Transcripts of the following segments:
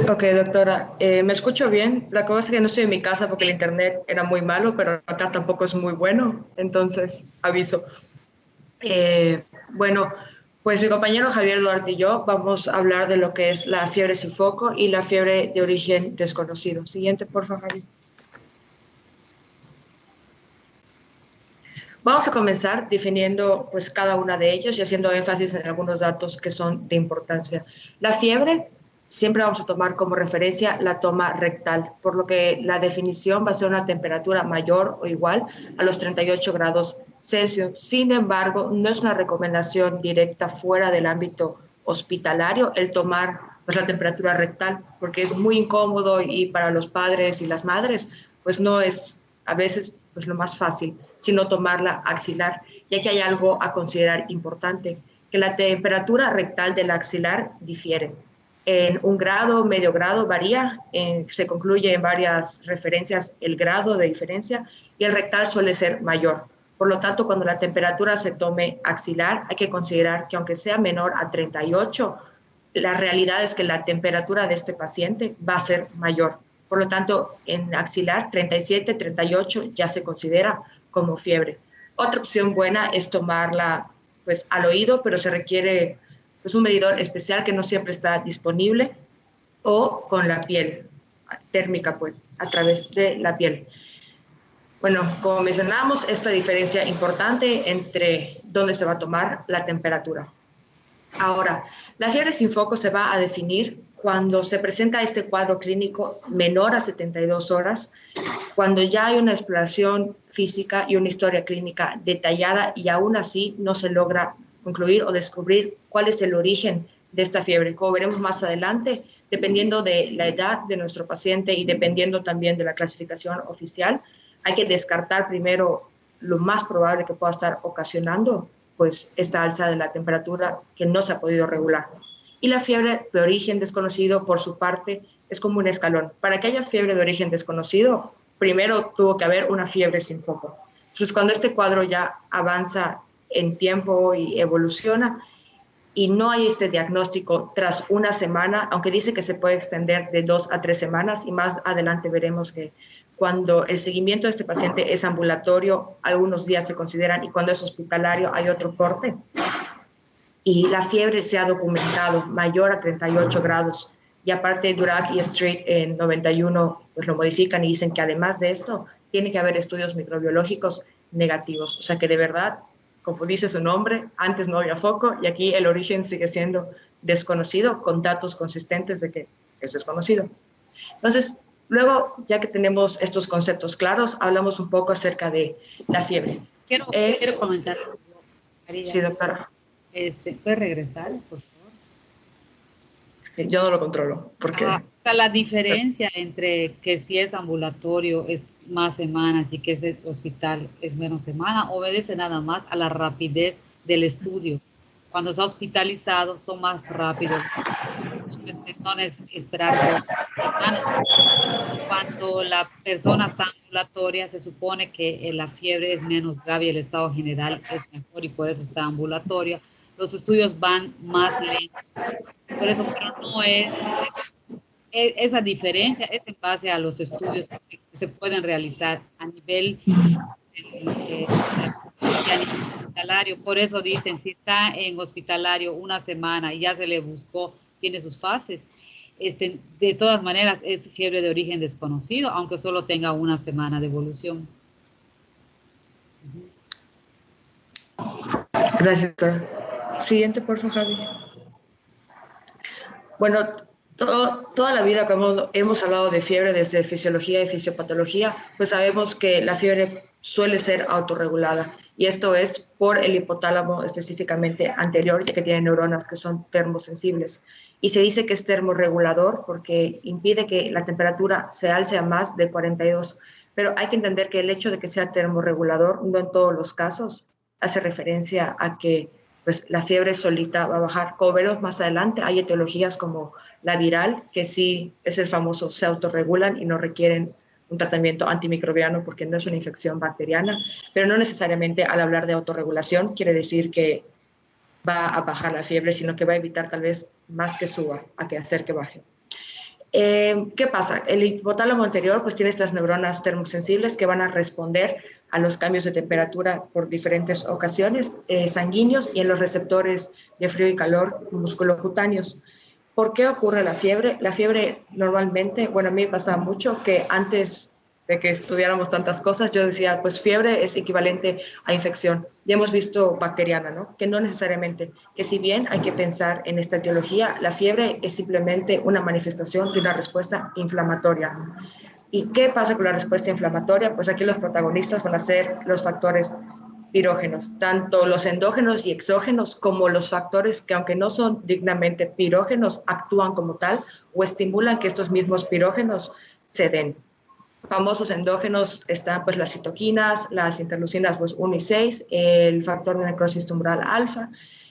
Ok, doctora, ¿me escucho bien? La cosa es que no estoy en mi casa porque el internet era muy malo, pero acá tampoco es muy bueno, entonces aviso. Bueno, pues mi compañero Javier Duarte y yo vamos a hablar de lo que es la fiebre sin foco y la fiebre de origen desconocido. Siguiente, por favor, Javier. Vamos a comenzar definiendo pues cada una de ellas y haciendo énfasis en algunos datos que son de importancia. La fiebre siempre vamos a tomar como referencia la toma rectal, por lo que la definición va a ser una temperatura mayor o igual a los 38 grados Celsius. Sin embargo, no es una recomendación directa fuera del ámbito hospitalario el tomar pues, la temperatura rectal, porque es muy incómodo y para los padres y las madres, pues no es a veces pues lo más fácil, sino tomarla axilar. Y aquí hay algo a considerar importante, que la temperatura rectal del axilar difiere. En un grado, medio grado varía, se concluye en varias referencias el grado de diferencia y el rectal suele ser mayor. Por lo tanto, cuando la temperatura se tome axilar, hay que considerar que aunque sea menor a 38, la realidad es que la temperatura de este paciente va a ser mayor. Por lo tanto, en axilar 37, 38 ya se considera como fiebre. Otra opción buena es tomarla pues al oído, pero se requiere pues un medidor especial que no siempre está disponible, o con la piel térmica, pues a través de la piel. Bueno, como mencionamos, esta diferencia importante entre dónde se va a tomar la temperatura. Ahora, la fiebre sin foco se va a definir cuando se presenta este cuadro clínico menor a 72 horas, cuando ya hay una exploración física y una historia clínica detallada y aún así no se logra concluir o descubrir cuál es el origen de esta fiebre. Como veremos más adelante, dependiendo de la edad de nuestro paciente y dependiendo también de la clasificación oficial, hay que descartar primero lo más probable que pueda estar ocasionando pues esta alza de la temperatura que no se ha podido regular. Y la fiebre de origen desconocido, por su parte, es como un escalón. Para que haya fiebre de origen desconocido, primero tuvo que haber una fiebre sin foco. Entonces, cuando este cuadro ya avanza en tiempo y evoluciona y no hay este diagnóstico tras una semana, aunque dice que se puede extender de 2 a 3 semanas, y más adelante veremos que cuando el seguimiento de este paciente es ambulatorio, algunos días se consideran, y cuando es hospitalario hay otro corte, y la fiebre se ha documentado mayor a 38 grados. Y aparte, Durack y Street en 91 pues lo modifican y dicen que además de esto, tiene que haber estudios microbiológicos negativos. O sea que de verdad, como dice su nombre, antes no había foco y aquí el origen sigue siendo desconocido con datos consistentes de que es desconocido. Entonces, luego, ya que tenemos estos conceptos claros, hablamos un poco acerca de la fiebre. Quiero comentar, Sí, María. doctora. ¿Puedes regresar, por favor? Yo no lo controlo, Ajá. porque O sea, la diferencia entre que si es ambulatorio es más semanas y que es hospital es menos semana, obedece nada más a la rapidez del estudio. Cuando está hospitalizado son más rápidos. Entonces, no es esperar 2 semanas. Cuando la persona está ambulatoria, se supone que la fiebre es menos grave y el estado general es mejor y por eso está ambulatoria. Los estudios van más lentos. Por eso, pero no esa diferencia es en base a los estudios que se pueden realizar a nivel y a nivel hospitalario. Por eso dicen, si está en hospitalario una semana y ya se le buscó, tiene sus fases. De todas maneras, es fiebre de origen desconocido, aunque solo tenga una semana de evolución. Gracias, doctora. Siguiente, por favor, Javi. Bueno, toda la vida cuando hemos hablado de fiebre desde fisiología y fisiopatología, pues sabemos que la fiebre suele ser autorregulada, y esto es por el hipotálamo específicamente anterior, ya que tiene neuronas que son termosensibles. Y se dice que es termorregulador porque impide que la temperatura se alce a más de 42. Pero hay que entender que el hecho de que sea termorregulador, no en todos los casos, hace referencia a que pues la fiebre solita va a bajar. Como veremos más adelante, hay etiologías como la viral, que sí es el famoso, se autorregulan y no requieren un tratamiento antimicrobiano porque no es una infección bacteriana, pero no necesariamente al hablar de autorregulación quiere decir que va a bajar la fiebre, sino que va a evitar tal vez más que suba, a que hacer que baje. ¿Qué pasa? El hipotálamo anterior pues tiene estas neuronas termosensibles que van a responder a los cambios de temperatura por diferentes ocasiones sanguíneos y en los receptores de frío y calor musculocutáneos. ¿Por qué ocurre la fiebre? La fiebre normalmente, bueno, a mí me pasaba mucho que antes de que estudiáramos tantas cosas, yo decía, pues fiebre es equivalente a infección. Ya hemos visto bacteriana, ¿no? Que no necesariamente, que si bien hay que pensar en esta etiología, la fiebre es simplemente una manifestación de una respuesta inflamatoria. ¿Y qué pasa con la respuesta inflamatoria? Pues aquí los protagonistas van a ser los factores pirógenos, tanto los endógenos y exógenos como los factores que aunque no son dignamente pirógenos, actúan como tal o estimulan que estos mismos pirógenos se den. Famosos endógenos están pues las citoquinas, las interleucinas pues, 1 y 6, el factor de necrosis tumoral alfa,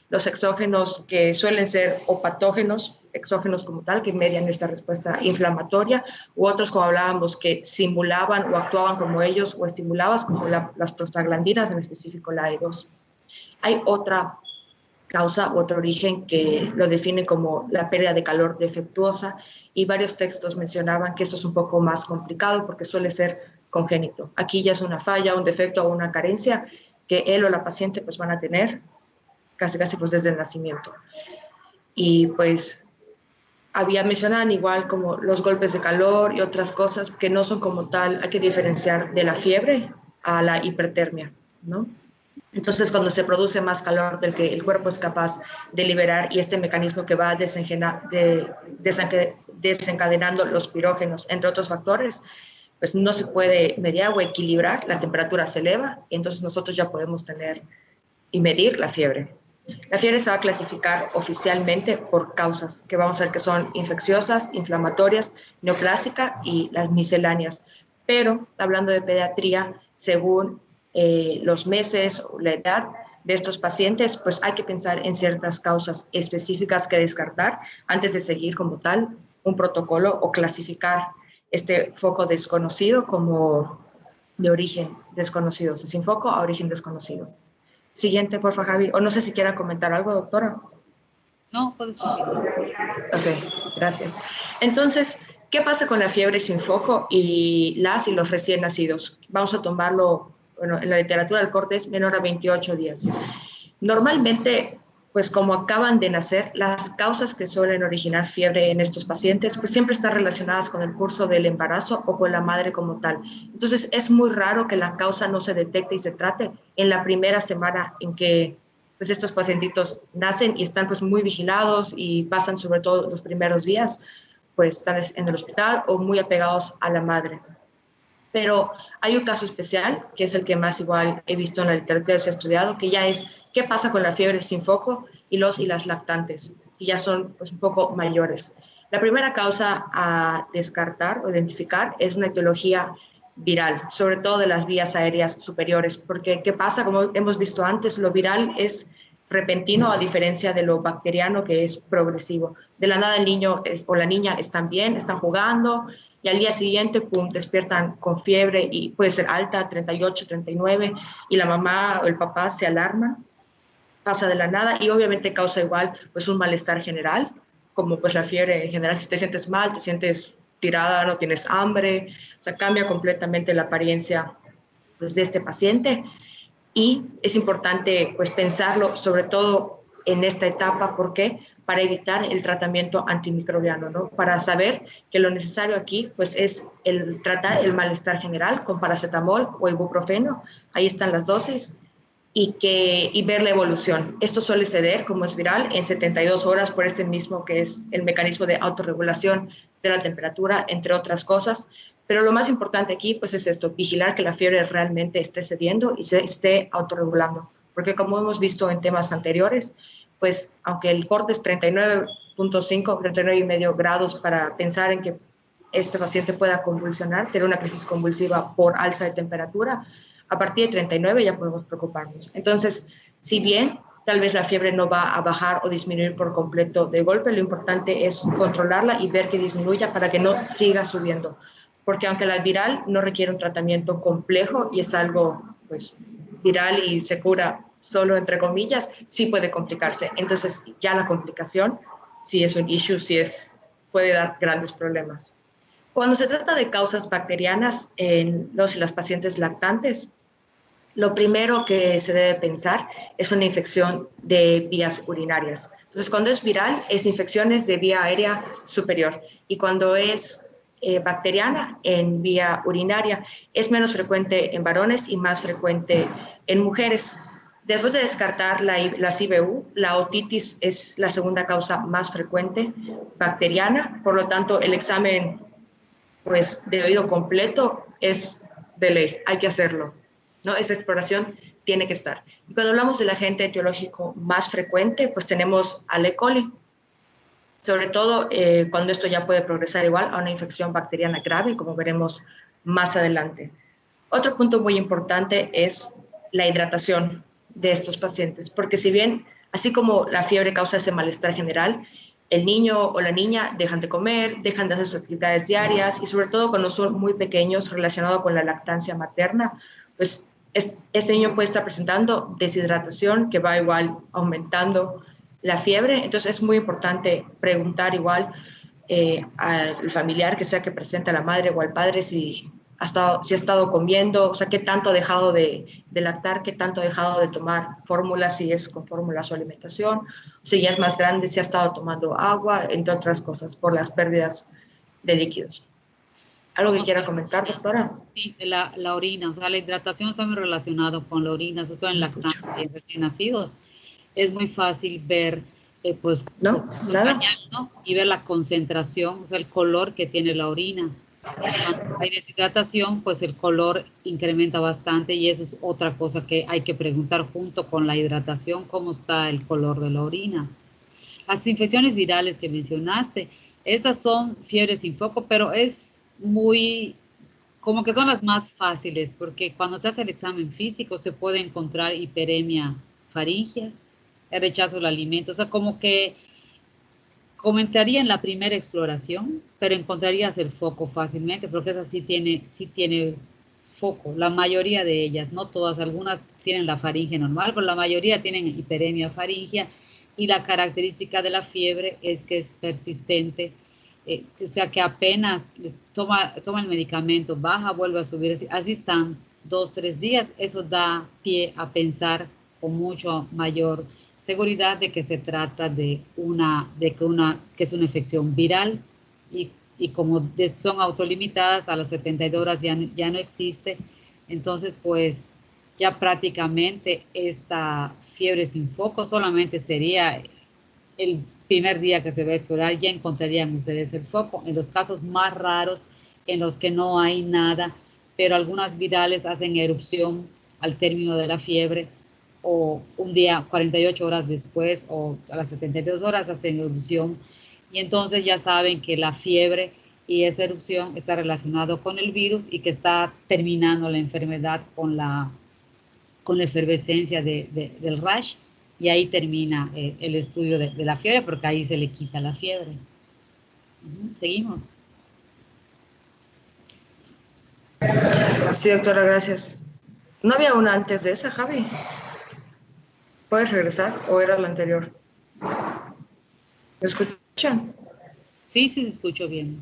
los exógenos que suelen ser o patógenos, exógenos como tal, que median esta respuesta inflamatoria, u otros, como hablábamos, que simulaban o actuaban como ellos o estimulaban, como las prostaglandinas, en específico la E2. Hay otra causa, otro origen que lo define como la pérdida de calor defectuosa y varios textos mencionaban que esto es un poco más complicado porque suele ser congénito. Aquí ya es una falla, un defecto o una carencia que él o la paciente pues van a tener casi pues desde el nacimiento. Y pues había mencionado igual como los golpes de calor y otras cosas que no son como tal, hay que diferenciar de la fiebre a la hipertermia, ¿no? Entonces, cuando se produce más calor del que el cuerpo es capaz de liberar y este mecanismo que va desencadenando los pirógenos, entre otros factores, pues no se puede mediar o equilibrar, la temperatura se eleva y entonces nosotros ya podemos tener y medir la fiebre. La fiebre se va a clasificar oficialmente por causas, que vamos a ver que son infecciosas, inflamatorias, neoplásica y las misceláneas. Pero, hablando de pediatría, según los meses o la edad de estos pacientes, pues hay que pensar en ciertas causas específicas que descartar antes de seguir como tal un protocolo o clasificar este foco desconocido como de origen desconocido, o sea, sin foco a origen desconocido. Siguiente, por favor, Javi. O no sé si quiera comentar algo, doctora. No, puedes continuar. Ok, gracias. Entonces, ¿qué pasa con la fiebre sin foco y las y los recién nacidos? Vamos a tomarlo, bueno, en la literatura del corte es menor a 28 días. Normalmente, pues como acaban de nacer, las causas que suelen originar fiebre en estos pacientes, pues siempre están relacionadas con el curso del embarazo o con la madre como tal. Entonces, es muy raro que la causa no se detecte y se trate en la primera semana en que pues estos pacientitos nacen y están pues muy vigilados y pasan sobre todo los primeros días, pues están en el hospital o muy apegados a la madre. Pero hay un caso especial, que es el que más igual he visto en la literatura, se ha estudiado, que ya es qué pasa con la fiebre sin foco y los y las lactantes, que ya son pues, un poco mayores. La primera causa a descartar o identificar es una etiología viral, sobre todo de las vías aéreas superiores, porque ¿qué pasa? Como hemos visto antes, lo viral es repentino a diferencia de lo bacteriano que es progresivo. De la nada el niño o la niña están bien, están jugando y al día siguiente pum, despiertan con fiebre y puede ser alta, 38, 39 y la mamá o el papá se alarman, pasa de la nada y obviamente causa igual pues un malestar general, como pues la fiebre en general, si te sientes mal, te sientes tirada, no tienes hambre, o sea, cambia completamente la apariencia pues, de este paciente. Y es importante pues pensarlo sobre todo en esta etapa, ¿por qué? Para evitar el tratamiento antimicrobiano, ¿no? Para saber que lo necesario aquí pues es el tratar el malestar general con paracetamol o ibuprofeno, ahí están las dosis, y ver la evolución. Esto suele ceder, como es viral, en 72 horas por este mismo que es el mecanismo de autorregulación de la temperatura, entre otras cosas. Pero lo más importante aquí pues es esto, vigilar que la fiebre realmente esté cediendo y se esté autorregulando. Porque como hemos visto en temas anteriores, pues aunque el corte es 39.5, 39,5 grados para pensar en que este paciente pueda convulsionar, tener una crisis convulsiva por alza de temperatura, a partir de 39 ya podemos preocuparnos. Entonces, si bien tal vez la fiebre no va a bajar o disminuir por completo de golpe, lo importante es controlarla y ver que disminuya para que no siga subiendo. Porque aunque la viral no requiere un tratamiento complejo y es algo pues, viral y se cura solo entre comillas, sí puede complicarse. Entonces, ya la complicación, si es un issue, si es puede dar grandes problemas. Cuando se trata de causas bacterianas en los y las pacientes lactantes, lo primero que se debe pensar es una infección de vías urinarias. Entonces, cuando es viral, es infecciones de vía aérea superior. Y cuando es bacteriana en vía urinaria, es menos frecuente en varones y más frecuente en mujeres. Después de descartar las IBU, la otitis es la segunda causa más frecuente bacteriana. Por lo tanto, el examen pues, de oído completo es de ley, hay que hacerlo, ¿no? Esa exploración tiene que estar. Y cuando hablamos del agente etiológico más frecuente, pues tenemos al E. coli, sobre todo cuando esto ya puede progresar igual a una infección bacteriana grave, como veremos más adelante. Otro punto muy importante es la hidratación de estos pacientes, porque si bien, así como la fiebre causa ese malestar general, el niño o la niña dejan de comer, dejan de hacer sus actividades diarias y sobre todo cuando son muy pequeños relacionado con la lactancia materna, pues ese niño puede estar presentando deshidratación que va igual aumentando la fiebre. Entonces es muy importante preguntar igual al familiar que sea que presente a la madre o al padre si ha estado comiendo, o sea, qué tanto ha dejado de lactar, qué tanto ha dejado de tomar fórmulas, si es con fórmula su alimentación, si ya es más grande, si ha estado tomando agua, entre otras cosas, por las pérdidas de líquidos. ¿Algo que quiera comentar, doctora? Sí, la orina, o sea, la hidratación está muy relacionado con la orina, sobre todo en lactantes y recién nacidos. Es muy fácil ver, pues, ¿No? ¿Nada? pañal, ¿no? Y ver la concentración, o sea, el color que tiene la orina. Cuando hay deshidratación, pues el color incrementa bastante y esa es otra cosa que hay que preguntar junto con la hidratación, cómo está el color de la orina. Las infecciones virales que mencionaste, estas son fiebres sin foco, pero es muy, como que son las más fáciles, porque cuando se hace el examen físico se puede encontrar hiperemia faríngea, el rechazo al alimento, o sea, como que comentaría en la primera exploración, pero encontrarías el foco fácilmente, porque esa sí tiene foco, la mayoría de ellas, no todas, algunas tienen la faringe normal, pero la mayoría tienen hiperemia faríngea y la característica de la fiebre es que es persistente, o sea que apenas toma el medicamento, baja, vuelve a subir, así están 2, 3 días, eso da pie a pensar con mucho mayor seguridad de que se trata que es una infección viral y como son autolimitadas a las 72 horas ya no existe, entonces pues ya prácticamente esta fiebre sin foco solamente sería el primer día que se va a explorar, ya encontrarían ustedes el foco. En los casos más raros, en los que no hay nada, pero algunas virales hacen erupción al término de la fiebre, o un día, 48 horas después, o a las 72 horas hacen erupción, y entonces ya saben que la fiebre y esa erupción está relacionado con el virus y que está terminando la enfermedad con la efervescencia del rash, y ahí termina el estudio de la fiebre, porque ahí se le quita la fiebre. Seguimos. Sí, doctora, gracias. ¿No había una antes de esa, Javi? ¿Puedes regresar o era la anterior? ¿Me escuchan? Sí, sí, se escuchó bien.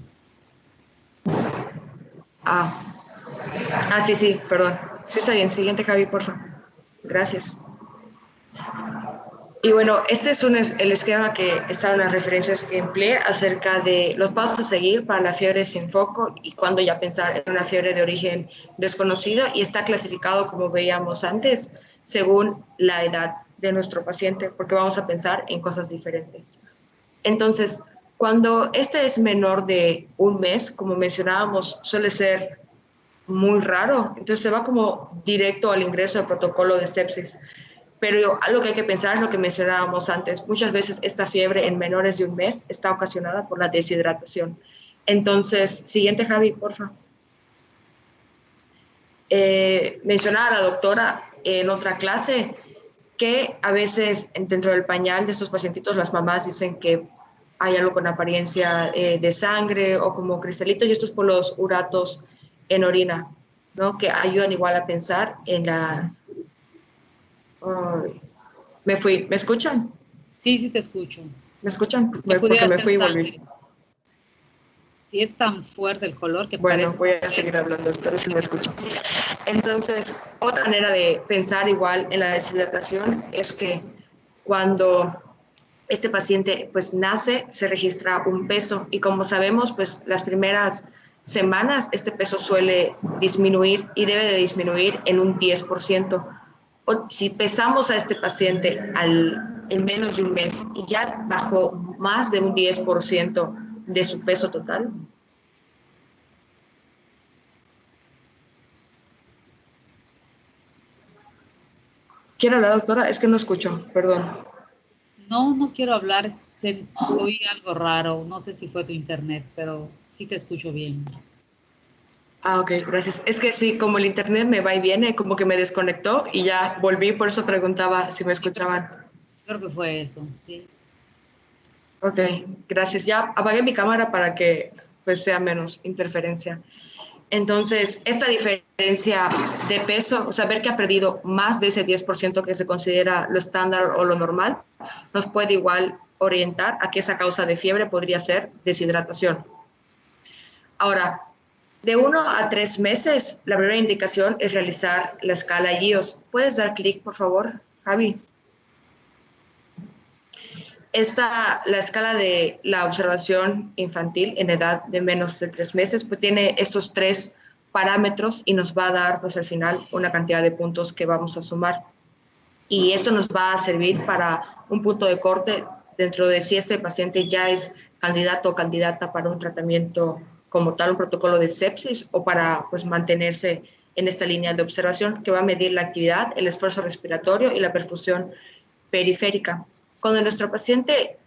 Sí, perdón. Sí, está bien. Siguiente, Javi, por favor. Gracias. Y bueno, este es el esquema que están las referencias que empleé acerca de los pasos a seguir para la fiebre sin foco y cuándo ya pensar en una fiebre de origen desconocido, y está clasificado, como veíamos antes, según la edad de nuestro paciente, porque vamos a pensar en cosas diferentes. Entonces, cuando este es menor de un mes, como mencionábamos, suele ser muy raro, entonces se va como directo al ingreso de protocolo de sepsis. Pero algo que hay que pensar es lo que mencionábamos antes. Muchas veces esta fiebre en menores de un mes está ocasionada por la deshidratación. Entonces, siguiente, Javi, por favor. Mencionaba la doctora en otra clase que a veces dentro del pañal de estos pacientitos las mamás dicen que hay algo con apariencia de sangre o como cristalitos, y esto es por los uratos en orina, ¿no? Que ayudan igual a pensar en la... me fui, ¿me escuchan? Sí, sí te escucho. ¿Me escuchan? Que Porque pudiera me ser fui y volví. sangre. si es tan fuerte el color que Bueno, parece... voy a seguir hablando, espero si me escucho. Entonces, otra manera de pensar igual en la deshidratación es que cuando este paciente pues nace, se registra un peso y como sabemos, pues las primeras semanas este peso suele disminuir y debe de disminuir en un 10%. O si pesamos a este paciente en menos de un mes y ya bajó más de un 10% de su peso total. ¿Quiere hablar, doctora? Es que no escucho, perdón. No, no quiero hablar, oí algo raro, no sé si fue tu internet, pero sí te escucho bien. Ah, ok, gracias. Es que sí, como el internet me va y viene, como que me desconectó y ya volví, por eso preguntaba si me Sí, escuchaban. creo que fue eso, sí. Ok, gracias. Ya apagué mi cámara para que pues sea menos interferencia. Entonces, esta diferencia de peso, o sea, ver que ha perdido más de ese 10% que se considera lo estándar o lo normal, nos puede igual orientar a que esa causa de fiebre podría ser deshidratación. Ahora, de 1 a 3 meses, la primera indicación es realizar la escala IOS. ¿Puedes dar clic, por favor, Javi? La escala de la observación infantil en edad de menos de 3 meses, pues tiene estos 3 parámetros y nos va a dar, pues al final, una cantidad de puntos que vamos a sumar. Y esto nos va a servir para un punto de corte dentro de si este paciente ya es candidato o candidata para un tratamiento como tal, un protocolo de sepsis o para pues mantenerse en esta línea de observación que va a medir la actividad, el esfuerzo respiratorio y la perfusión periférica. Cuando nuestro paciente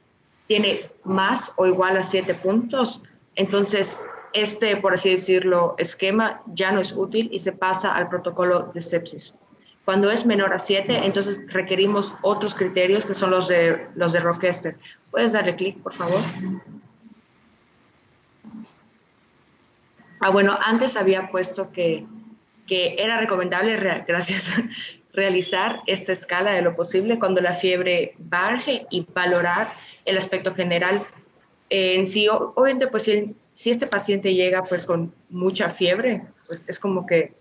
tiene más o igual a 7 puntos, entonces este, por así decirlo, esquema ya no es útil y se pasa al protocolo de sepsis. Cuando es menor a 7, entonces requerimos otros criterios que son los de Rochester. ¿Puedes darle clic, por favor? Bueno, antes había puesto que era recomendable, gracias, realizar esta escala de lo posible cuando la fiebre baje y valorar el aspecto general. En sí, obviamente, pues si este paciente llega pues con mucha fiebre, pues es como que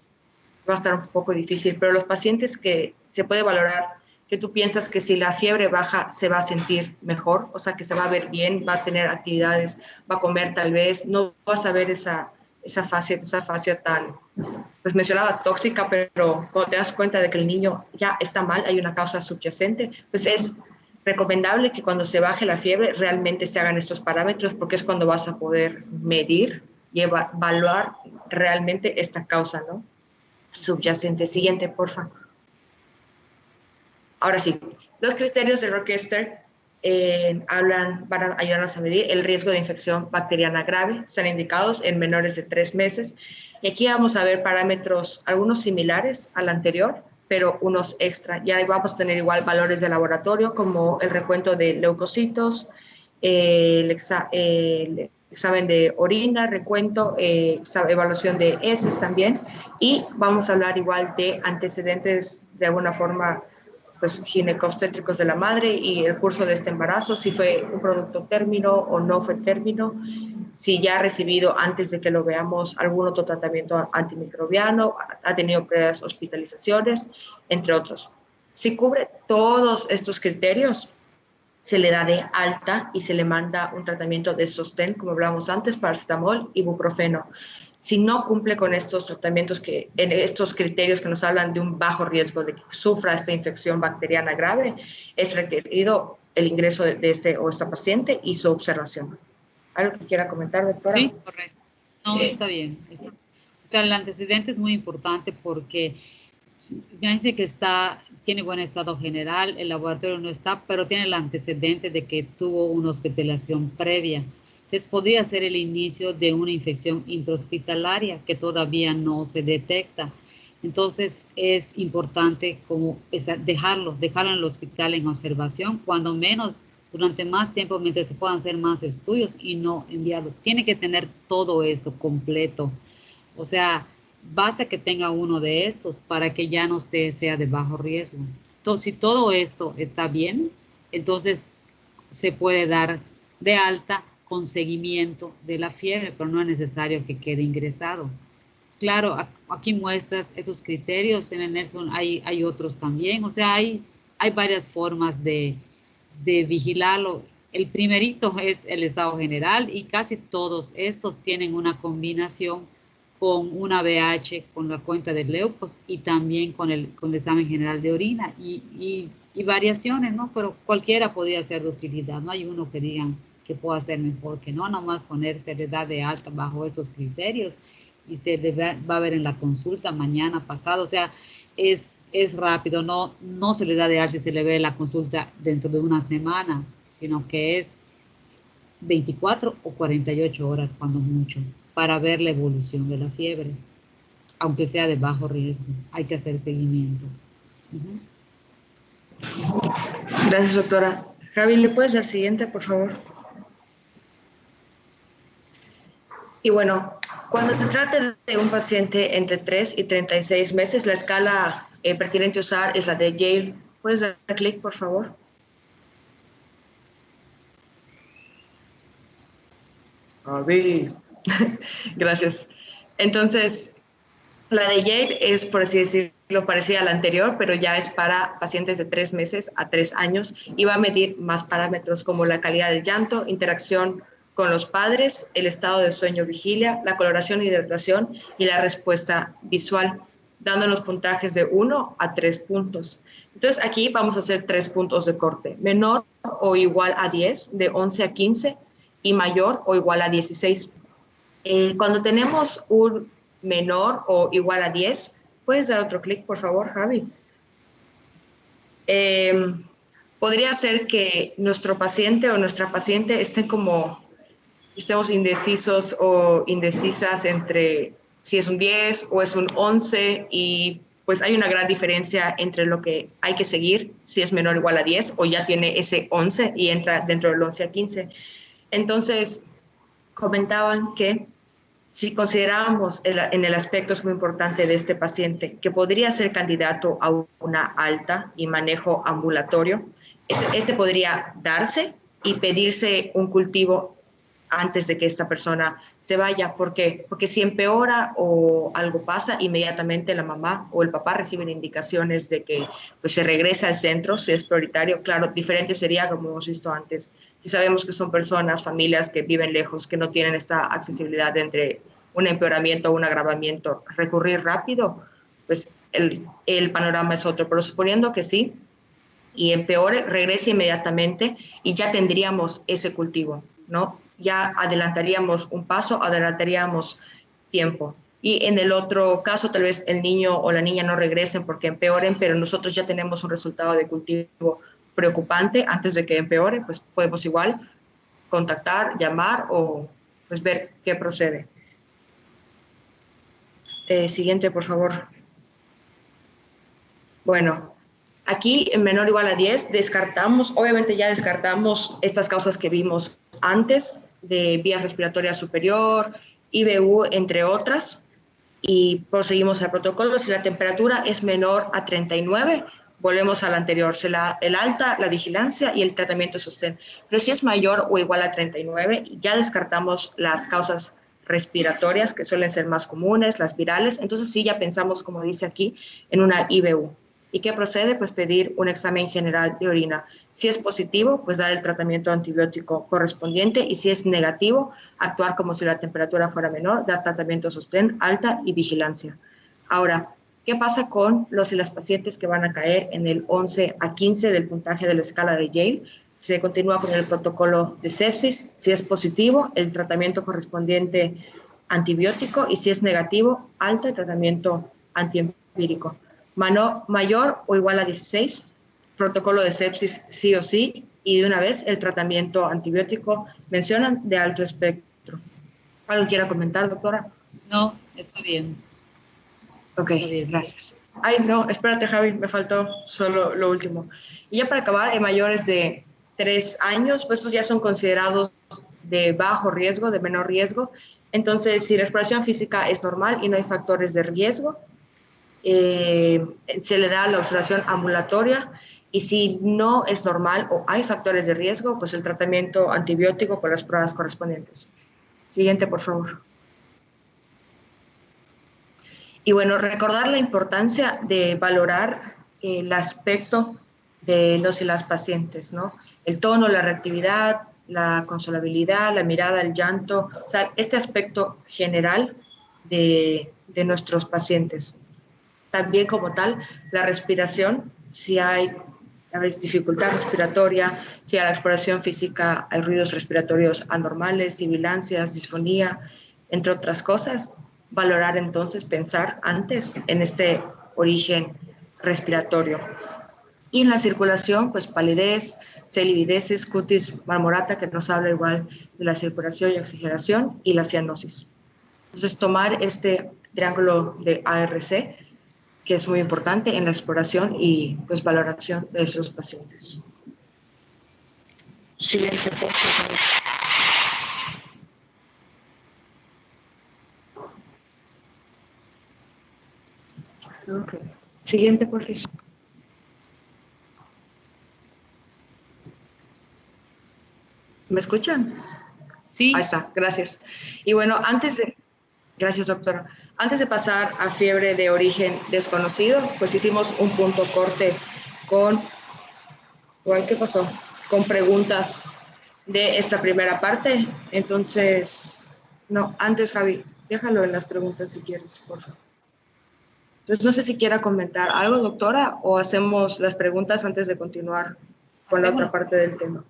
va a estar un poco difícil, pero los pacientes que se puede valorar, que tú piensas que si la fiebre baja se va a sentir mejor, o sea, que se va a ver bien, va a tener actividades, va a comer tal vez, no vas a ver esa fascia tan, pues mencionaba tóxica, pero cuando te das cuenta de que el niño ya está mal, hay una causa subyacente, pues es recomendable que cuando se baje la fiebre realmente se hagan estos parámetros porque es cuando vas a poder medir y evaluar realmente esta causa, ¿no? Subyacente. Siguiente, por favor. Ahora sí, los criterios de Rochester van a ayudarnos a medir el riesgo de infección bacteriana grave. Están indicados en menores de 3 meses. Y aquí vamos a ver parámetros, algunos similares al anterior, pero unos extra. Y ahí vamos a tener igual valores de laboratorio como el recuento de leucocitos, el examen de orina, recuento, evaluación de heces también. Y vamos a hablar igual de antecedentes de alguna forma pues, ginecobstétricos de la madre y el curso de este embarazo, si fue un producto término o no fue término, si ya ha recibido antes de que lo veamos algún otro tratamiento antimicrobiano, ha tenido previas hospitalizaciones, entre otros. Si cubre todos estos criterios, se le da de alta y se le manda un tratamiento de sostén, como hablábamos antes, paracetamol, ibuprofeno. Si no cumple con estos tratamientos, en estos criterios que nos hablan de un bajo riesgo de que sufra esta infección bacteriana grave, es requerido el ingreso de este o esta paciente y su observación. ¿Algo que quiera comentar, doctora? Sí, correcto. No, está bien. O sea, el antecedente es muy importante porque fíjense que tiene buen estado general, el laboratorio no está, pero tiene el antecedente de que tuvo una hospitalización previa. Entonces podría ser el inicio de una infección intrahospitalaria que todavía no se detecta. Entonces es importante como dejarlo en el hospital en observación, cuando menos durante más tiempo, mientras se puedan hacer más estudios y no enviado. Tiene que tener todo esto completo. O sea, basta que tenga uno de estos para que ya no sea de bajo riesgo. Entonces, si todo esto está bien, entonces se puede dar de alta con seguimiento de la fiebre, pero no es necesario que quede ingresado. Claro, aquí muestras esos criterios, en el Nelson hay otros también, o sea, hay varias formas de vigilarlo. El primerito es el estado general y casi todos estos tienen una combinación con una VH, con la cuenta de leucos y también con el examen general de orina y variaciones, ¿no? Pero cualquiera podría ser de utilidad, no hay uno que digan que pueda ser mejor que no, nomás ponerse de edad de alta bajo estos criterios y se le va a ver en la consulta mañana pasado, o sea, es rápido, no se le da de alta y se le ve la consulta dentro de una semana, sino que es 24 o 48 horas cuando mucho, para ver la evolución de la fiebre, aunque sea de bajo riesgo, hay que hacer seguimiento. Gracias, doctora. Javi, ¿le puedes dar siguiente, por favor? Y bueno, cuando se trata de un paciente entre 3 y 36 meses, la escala pertinente usar es la de Yale. ¿Puedes dar clic, por favor? Javi. Gracias. Entonces, la de Yale es, por así decirlo, parecida a la anterior, pero ya es para pacientes de 3 meses a 3 años y va a medir más parámetros como la calidad del llanto, interacción con los padres, el estado de sueño-vigilia, la coloración e hidratación y la respuesta visual, dando los puntajes de 1 a 3 puntos. Entonces, aquí vamos a hacer 3 puntos de corte, menor o igual a 10, de 11 a 15 y mayor o igual a 16. Cuando tenemos un menor o igual a 10, ¿puedes dar otro clic, por favor, Javi? Podría ser que nuestro paciente o nuestra paciente estemos indecisos o indecisas entre si es un 10 o es un 11 y pues hay una gran diferencia entre lo que hay que seguir, si es menor o igual a 10 o ya tiene ese 11 y entra dentro del 11 a 15. Entonces, comentaban que si considerábamos en el aspecto es muy importante de este paciente que podría ser candidato a una alta y manejo ambulatorio, este podría darse y pedirse un cultivo antes de que esta persona se vaya. ¿Por qué? Porque si empeora o algo pasa, inmediatamente la mamá o el papá reciben indicaciones de que pues, se regresa al centro, si es prioritario. Claro, diferente sería, como hemos visto antes, si sabemos que son personas, familias que viven lejos, que no tienen esta accesibilidad entre un empeoramiento o un agravamiento, recurrir rápido, pues el panorama es otro. Pero suponiendo que sí, y empeore, regrese inmediatamente y ya tendríamos ese cultivo, ¿no? Ya adelantaríamos un paso, adelantaríamos tiempo. Y en el otro caso, tal vez el niño o la niña no regresen porque empeoren, pero nosotros ya tenemos un resultado de cultivo preocupante antes de que empeore, pues podemos igual contactar, llamar o pues ver qué procede. Siguiente, por favor. Bueno, aquí en menor o igual a 10 descartamos, obviamente ya descartamos estas causas que vimos antes de vía respiratoria superior, IBU, entre otras, y proseguimos al protocolo. Si la temperatura es menor a 39, volvemos al anterior, el alta, la vigilancia y el tratamiento sostén. Pero si es mayor o igual a 39, ya descartamos las causas respiratorias, que suelen ser más comunes, las virales. Entonces sí, ya pensamos, como dice aquí, en una IBU. ¿Y qué procede? Pues pedir un examen general de orina. Si es positivo, pues dar el tratamiento antibiótico correspondiente, y si es negativo, actuar como si la temperatura fuera menor, dar tratamiento sostén, alta y vigilancia. Ahora, ¿qué pasa con los y las pacientes que van a caer en el 11 a 15 del puntaje de la escala de Yale? Se continúa con el protocolo de sepsis. Si es positivo, el tratamiento correspondiente antibiótico, y si es negativo, alta, el tratamiento antiempírico. Mayor o igual a 16, protocolo de sepsis sí o sí, y de una vez el tratamiento antibiótico mencionan de alto espectro. ¿Algo quiera comentar, doctora? No, está bien. Ok, gracias. Ay, no, espérate, Javi, me faltó solo lo último. Y ya para acabar, en mayores de 3 años, pues estos ya son considerados de bajo riesgo, de menor riesgo. Entonces, si la exploración física es normal y no hay factores de riesgo, se le da la observación ambulatoria Y si no es normal o hay factores de riesgo, pues el tratamiento antibiótico con las pruebas correspondientes. Siguiente, por favor. Y bueno, recordar la importancia de valorar el aspecto de los y las pacientes, ¿no? El tono, la reactividad, la consolabilidad, la mirada, el llanto, o sea, este aspecto general de nuestros pacientes. También como tal, la respiración, si hay a veces dificultad respiratoria, si a la exploración física hay ruidos respiratorios anormales, sibilancias, disfonía, entre otras cosas, valorar entonces, pensar antes en este origen respiratorio. Y en la circulación, pues palidez, celibidesis, cutis marmorata, que nos habla igual de la circulación y oxigenación, y la cianosis. Entonces, tomar este triángulo de ARC, que es muy importante en la exploración y pues valoración de estos pacientes. Siguiente, por favor. Okay. Siguiente, por favor. ¿Me escuchan? Sí. Ahí está, gracias. Y bueno, gracias, doctora. Antes de pasar a fiebre de origen desconocido, pues hicimos un punto corte con, ¿qué pasó? Con preguntas de esta primera parte. Entonces, no, antes, Javi, déjalo en las preguntas si quieres, por favor. Entonces, no sé si quiera comentar algo, doctora, o hacemos las preguntas antes de continuar con la otra parte del tema.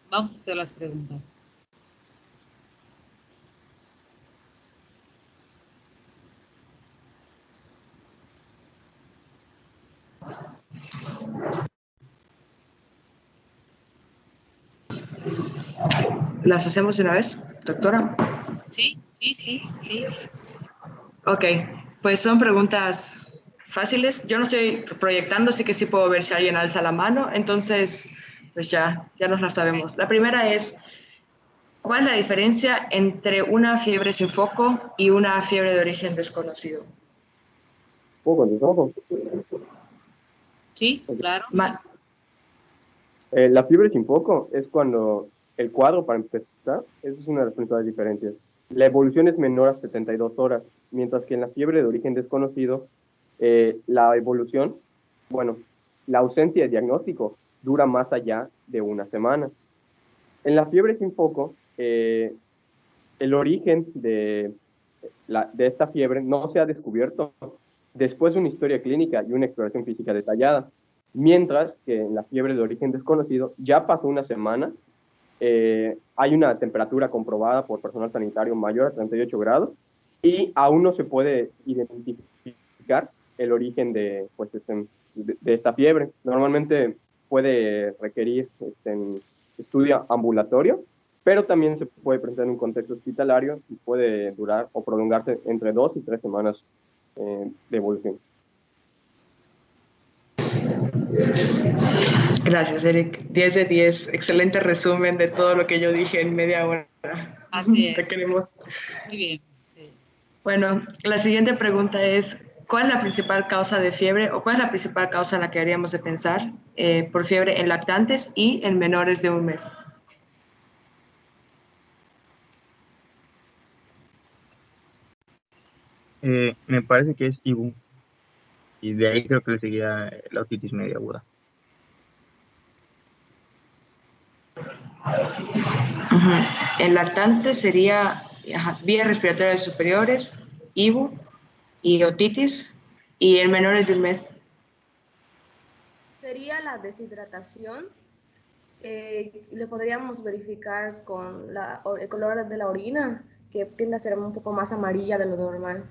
Vamos a hacer las preguntas. ¿Las hacemos de una vez, doctora? Sí. Ok, pues son preguntas fáciles. Yo no estoy proyectando, así que sí puedo ver si alguien alza la mano. Entonces, pues ya nos la sabemos. La primera es, ¿cuál es la diferencia entre una fiebre sin foco y una fiebre de origen desconocido? Foco. Sí, claro. La fiebre sin foco es cuando el cuadro, para empezar, esa es una de las principales diferencias. La evolución es menor a 72 horas, mientras que en la fiebre de origen desconocido, la evolución, la ausencia de diagnóstico dura más allá de una semana. En la fiebre sin foco, el origen de esta fiebre no se ha descubierto después de una historia clínica y una exploración física detallada, mientras que en la fiebre de origen desconocido ya pasó una semana, hay una temperatura comprobada por personal sanitario mayor a 38 grados y aún no se puede identificar el origen de esta fiebre. Normalmente puede requerir estudio ambulatorio, pero también se puede presentar en un contexto hospitalario y puede durar o prolongarse entre 2 y 3 semanas de evolución. Gracias, Eric. 10 de 10. Excelente resumen de todo lo que yo dije en media hora. Así es. Te queremos. Muy bien. Sí. Bueno, la siguiente pregunta es, ¿cuál es la principal causa de fiebre o cuál es la principal causa en la que deberíamos de pensar por fiebre en lactantes y en menores de un mes? Me parece que es IBU. Y de ahí creo que le seguía la otitis media aguda. En lactantes sería vías respiratorias superiores, IBU y otitis, y en menores de un mes. Sería la deshidratación. Le podríamos verificar con el color de la orina, que tiende a ser un poco más amarilla de lo normal.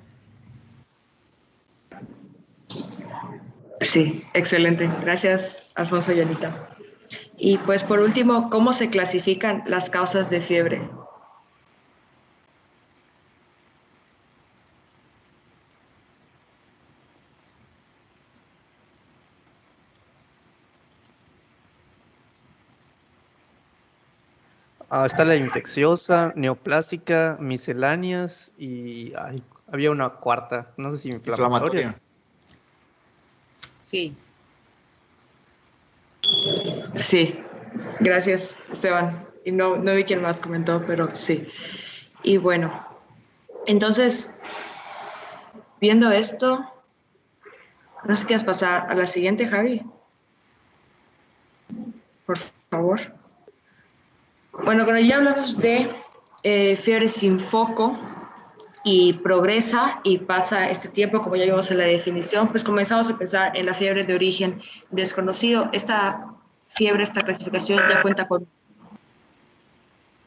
Sí, excelente. Gracias, Alfonso y Anita. Y pues por último, ¿cómo se clasifican las causas de fiebre? Está la infecciosa, neoplásica, misceláneas y había una cuarta, no sé si inflamatorias. Sí. Sí, gracias, Esteban. Y no vi quién más comentó, pero sí. Y bueno, entonces, viendo esto, no sé si quieres pasar a la siguiente, Javi, por favor. Bueno, cuando ya hablamos de fiebre sin foco y progresa y pasa este tiempo, como ya vimos en la definición, pues comenzamos a pensar en la fiebre de origen desconocido. Esta fiebre, esta clasificación ya cuenta con...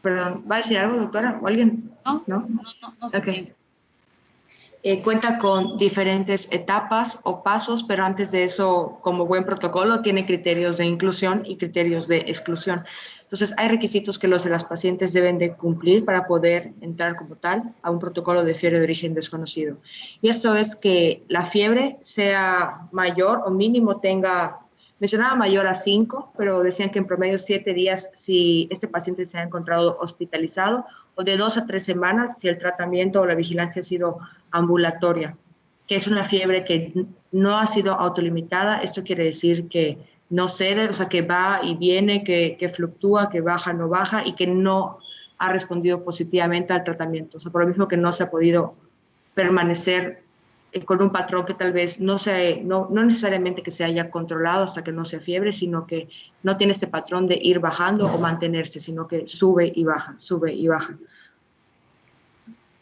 Perdón, ¿va a decir algo, doctora? ¿O alguien? No, ¿No? no sé Ok. quién. Cuenta con diferentes etapas o pasos, pero antes de eso, como buen protocolo, tiene criterios de inclusión y criterios de exclusión. Entonces, hay requisitos que las pacientes deben de cumplir para poder entrar como tal a un protocolo de fiebre de origen desconocido. Y esto es que la fiebre sea mayor o mínimo tenga, mencionaba mayor a 5, pero decían que en promedio 7 días si este paciente se ha encontrado hospitalizado, o de 2 a 3 semanas si el tratamiento o la vigilancia ha sido ambulatoria, que es una fiebre que no ha sido autolimitada. Esto quiere decir que no cede, o sea, que va y viene, que fluctúa, que baja, no baja y que no ha respondido positivamente al tratamiento. O sea, por lo mismo que no se ha podido permanecer con un patrón que tal vez no necesariamente que se haya controlado hasta que no sea fiebre, sino que no tiene este patrón de ir bajando o mantenerse, sino que sube y baja, sube y baja.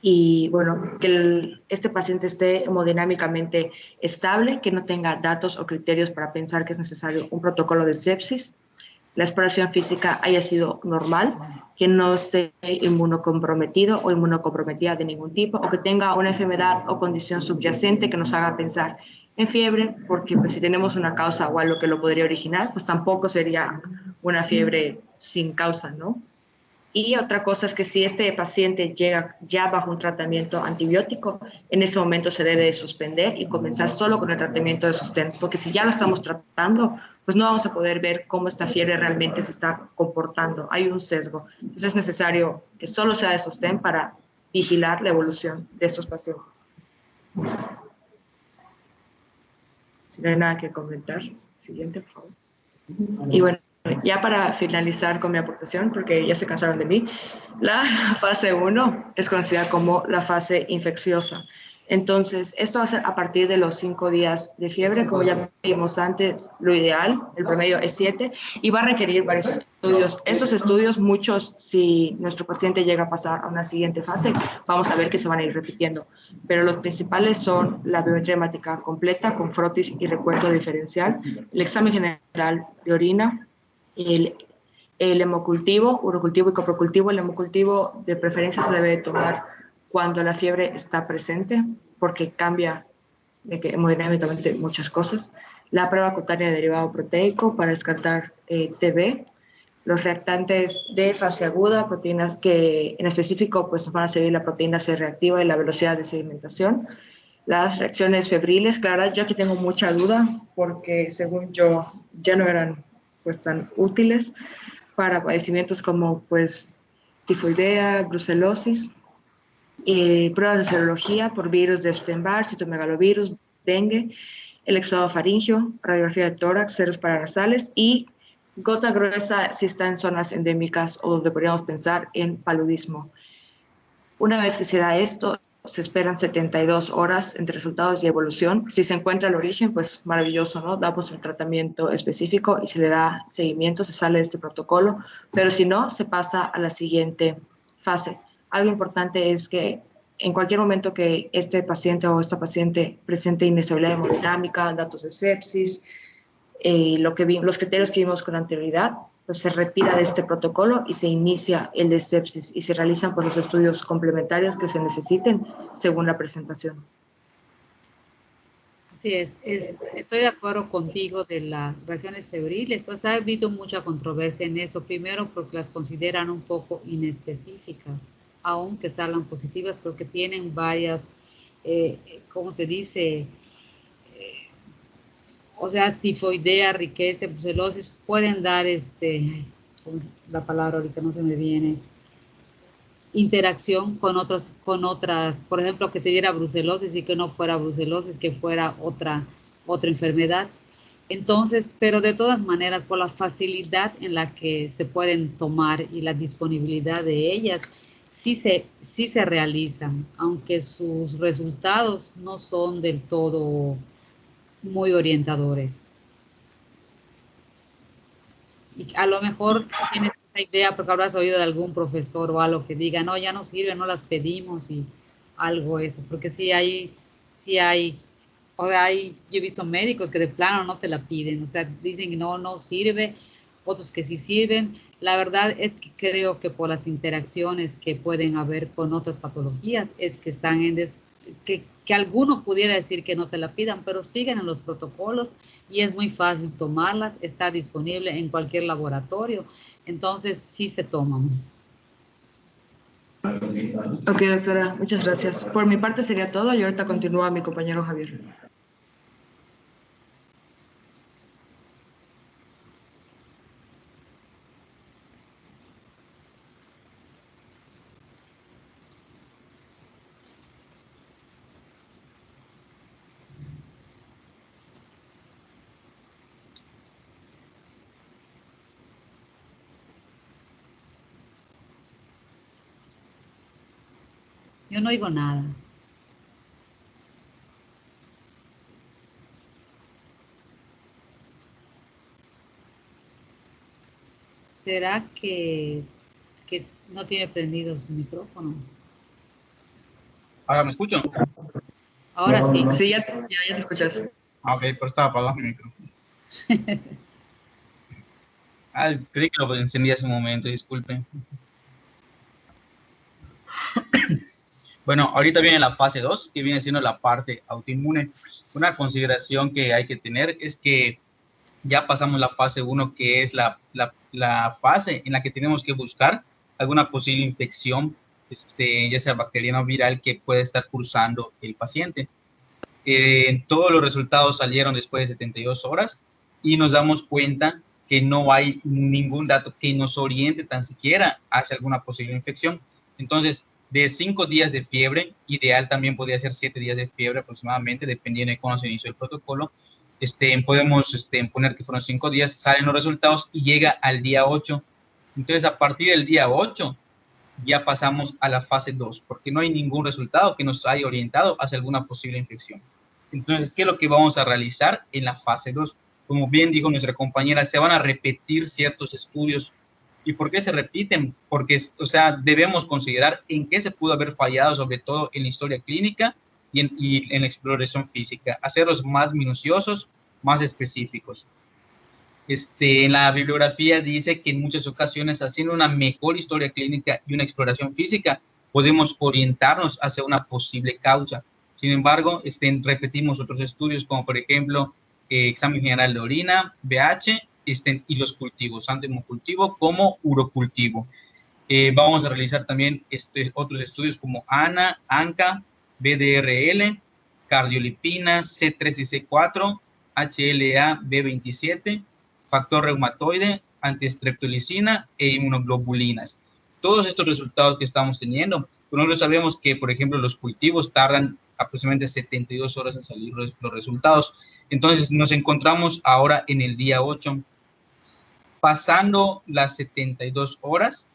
Y bueno, que este paciente esté hemodinámicamente estable, que no tenga datos o criterios para pensar que es necesario un protocolo de sepsis, la exploración física haya sido normal, que no esté inmunocomprometido o inmunocomprometida de ningún tipo, o que tenga una enfermedad o condición subyacente que nos haga pensar en fiebre, porque pues, si tenemos una causa o algo que lo podría originar, pues tampoco sería una fiebre sin causa, ¿no? Y otra cosa es que si este paciente llega ya bajo un tratamiento antibiótico, en ese momento se debe suspender y comenzar solo con el tratamiento de sostén, porque si ya lo estamos tratando, pues no vamos a poder ver cómo esta fiebre realmente se está comportando. Hay un sesgo. Entonces es necesario que solo sea de sostén para vigilar la evolución de estos pacientes. Si no hay nada que comentar, siguiente, por favor. Y bueno, ya para finalizar con mi aportación, porque ya se cansaron de mí, la fase 1 es conocida como la fase infecciosa. Entonces, esto va a ser a partir de los 5 días de fiebre, como ya vimos antes, lo ideal, el promedio es 7, y va a requerir varios estudios. Estos estudios, muchos, si nuestro paciente llega a pasar a una siguiente fase, vamos a ver que se van a ir repitiendo, pero los principales son la biometría hemática completa con frotis y recuento diferencial, el examen general de orina, el hemocultivo, urocultivo y coprocultivo. El hemocultivo de preferencia se debe tomar cuando la fiebre está presente, porque cambia hemodinámicamente muchas cosas. La prueba cutánea de derivado proteico para descartar TB. Los reactantes de fase aguda, proteínas que en específico pues, van a seguir la proteína C reactiva y la velocidad de sedimentación. Las reacciones febriles, claro, yo aquí tengo mucha duda porque según yo ya no eran pues tan útiles para padecimientos como pues tifoidea, brucelosis, pruebas de serología por virus de Epstein-Barr, citomegalovirus, dengue, el exudado faríngeo, radiografía de tórax, ceros paranasales y gota gruesa si está en zonas endémicas o donde podríamos pensar en paludismo. Una vez que se da esto, se esperan 72 horas entre resultados y evolución. Si se encuentra el origen, pues maravilloso, ¿no? Damos el tratamiento específico y se le da seguimiento, se sale de este protocolo, pero si no, se pasa a la siguiente fase. Algo importante es que en cualquier momento que este paciente o esta paciente presente inestabilidad hemodinámica, datos de sepsis, los criterios que vimos con anterioridad, pues se retira de este protocolo y se inicia el de sepsis y se realizan pues, los estudios complementarios que se necesiten según la presentación. Así es, estoy de acuerdo contigo de las reacciones febriles. O sea, ha habido mucha controversia en eso, primero porque las consideran un poco inespecíficas, aunque salgan positivas, porque tienen varias, ¿cómo se dice? O sea, tifoidea, riqueza, brucelosis, pueden dar, la palabra ahorita no se me viene, interacción con otras, por ejemplo, que te diera brucelosis y que no fuera brucelosis, que fuera otra enfermedad. Entonces, pero de todas maneras, por la facilidad en la que se pueden tomar y la disponibilidad de ellas, sí se realizan, aunque sus resultados no son del todo muy orientadores. Y a lo mejor tienes esa idea porque habrás oído de algún profesor o algo que diga, no, ya no sirve, no las pedimos y algo eso, porque sí hay, o sea, yo he visto médicos que de plano no te la piden, o sea, dicen que no sirve, otros que sí sirven. La verdad es que creo que por las interacciones que pueden haber con otras patologías es que están que alguno pudiera decir que no te la pidan, pero siguen en los protocolos y es muy fácil tomarlas, está disponible en cualquier laboratorio, entonces sí se toman. Ok, doctora, muchas gracias. Por mi parte sería todo y ahorita continúa mi compañero Javier. Yo no oigo nada. ¿Será que no tiene prendido su micrófono? ¿Ahora me escucho? Ahora sí. Sí, ya te escuchas. Ah, ok, pero estaba apagado mi micrófono. Creí que lo encendí hace un momento, disculpen. Bueno, ahorita viene la fase 2, que viene siendo la parte autoinmune. Una consideración que hay que tener es que ya pasamos la fase 1, que es la fase en la que tenemos que buscar alguna posible infección, ya sea bacteriana o viral, que puede estar cursando el paciente. Todos los resultados salieron después de 72 horas y nos damos cuenta que no hay ningún dato que nos oriente tan siquiera hacia alguna posible infección. Entonces, de 5 días de fiebre, ideal también podría ser 7 días de fiebre aproximadamente, dependiendo de cuándo se inició el protocolo. Podemos poner que fueron 5 días, salen los resultados y llega al día 8. Entonces, a partir del día 8, ya pasamos a la fase 2, porque no hay ningún resultado que nos haya orientado hacia alguna posible infección. Entonces, ¿qué es lo que vamos a realizar en la fase 2? Como bien dijo nuestra compañera, se van a repetir ciertos estudios. ¿Y por qué se repiten? Porque, o sea, debemos considerar en qué se pudo haber fallado, sobre todo en la historia clínica y en la exploración física, hacerlos más minuciosos, más específicos. En la bibliografía dice que en muchas ocasiones, haciendo una mejor historia clínica y una exploración física, podemos orientarnos hacia una posible causa. Sin embargo, repetimos otros estudios, como por ejemplo, examen general de orina, BH, y los cultivos, tanto hemocultivo como urocultivo. Vamos a realizar también otros estudios como ANA, ANCA, BDRL, cardiolipina, C3 y C4, HLA, B27, factor reumatoide, antiestreptolicina e inmunoglobulinas. Todos estos resultados que estamos teniendo, nosotros sabemos que, por ejemplo, los cultivos tardan aproximadamente 72 horas en salir los resultados. Entonces, nos encontramos ahora en el día 8. Pasando las 72 horas,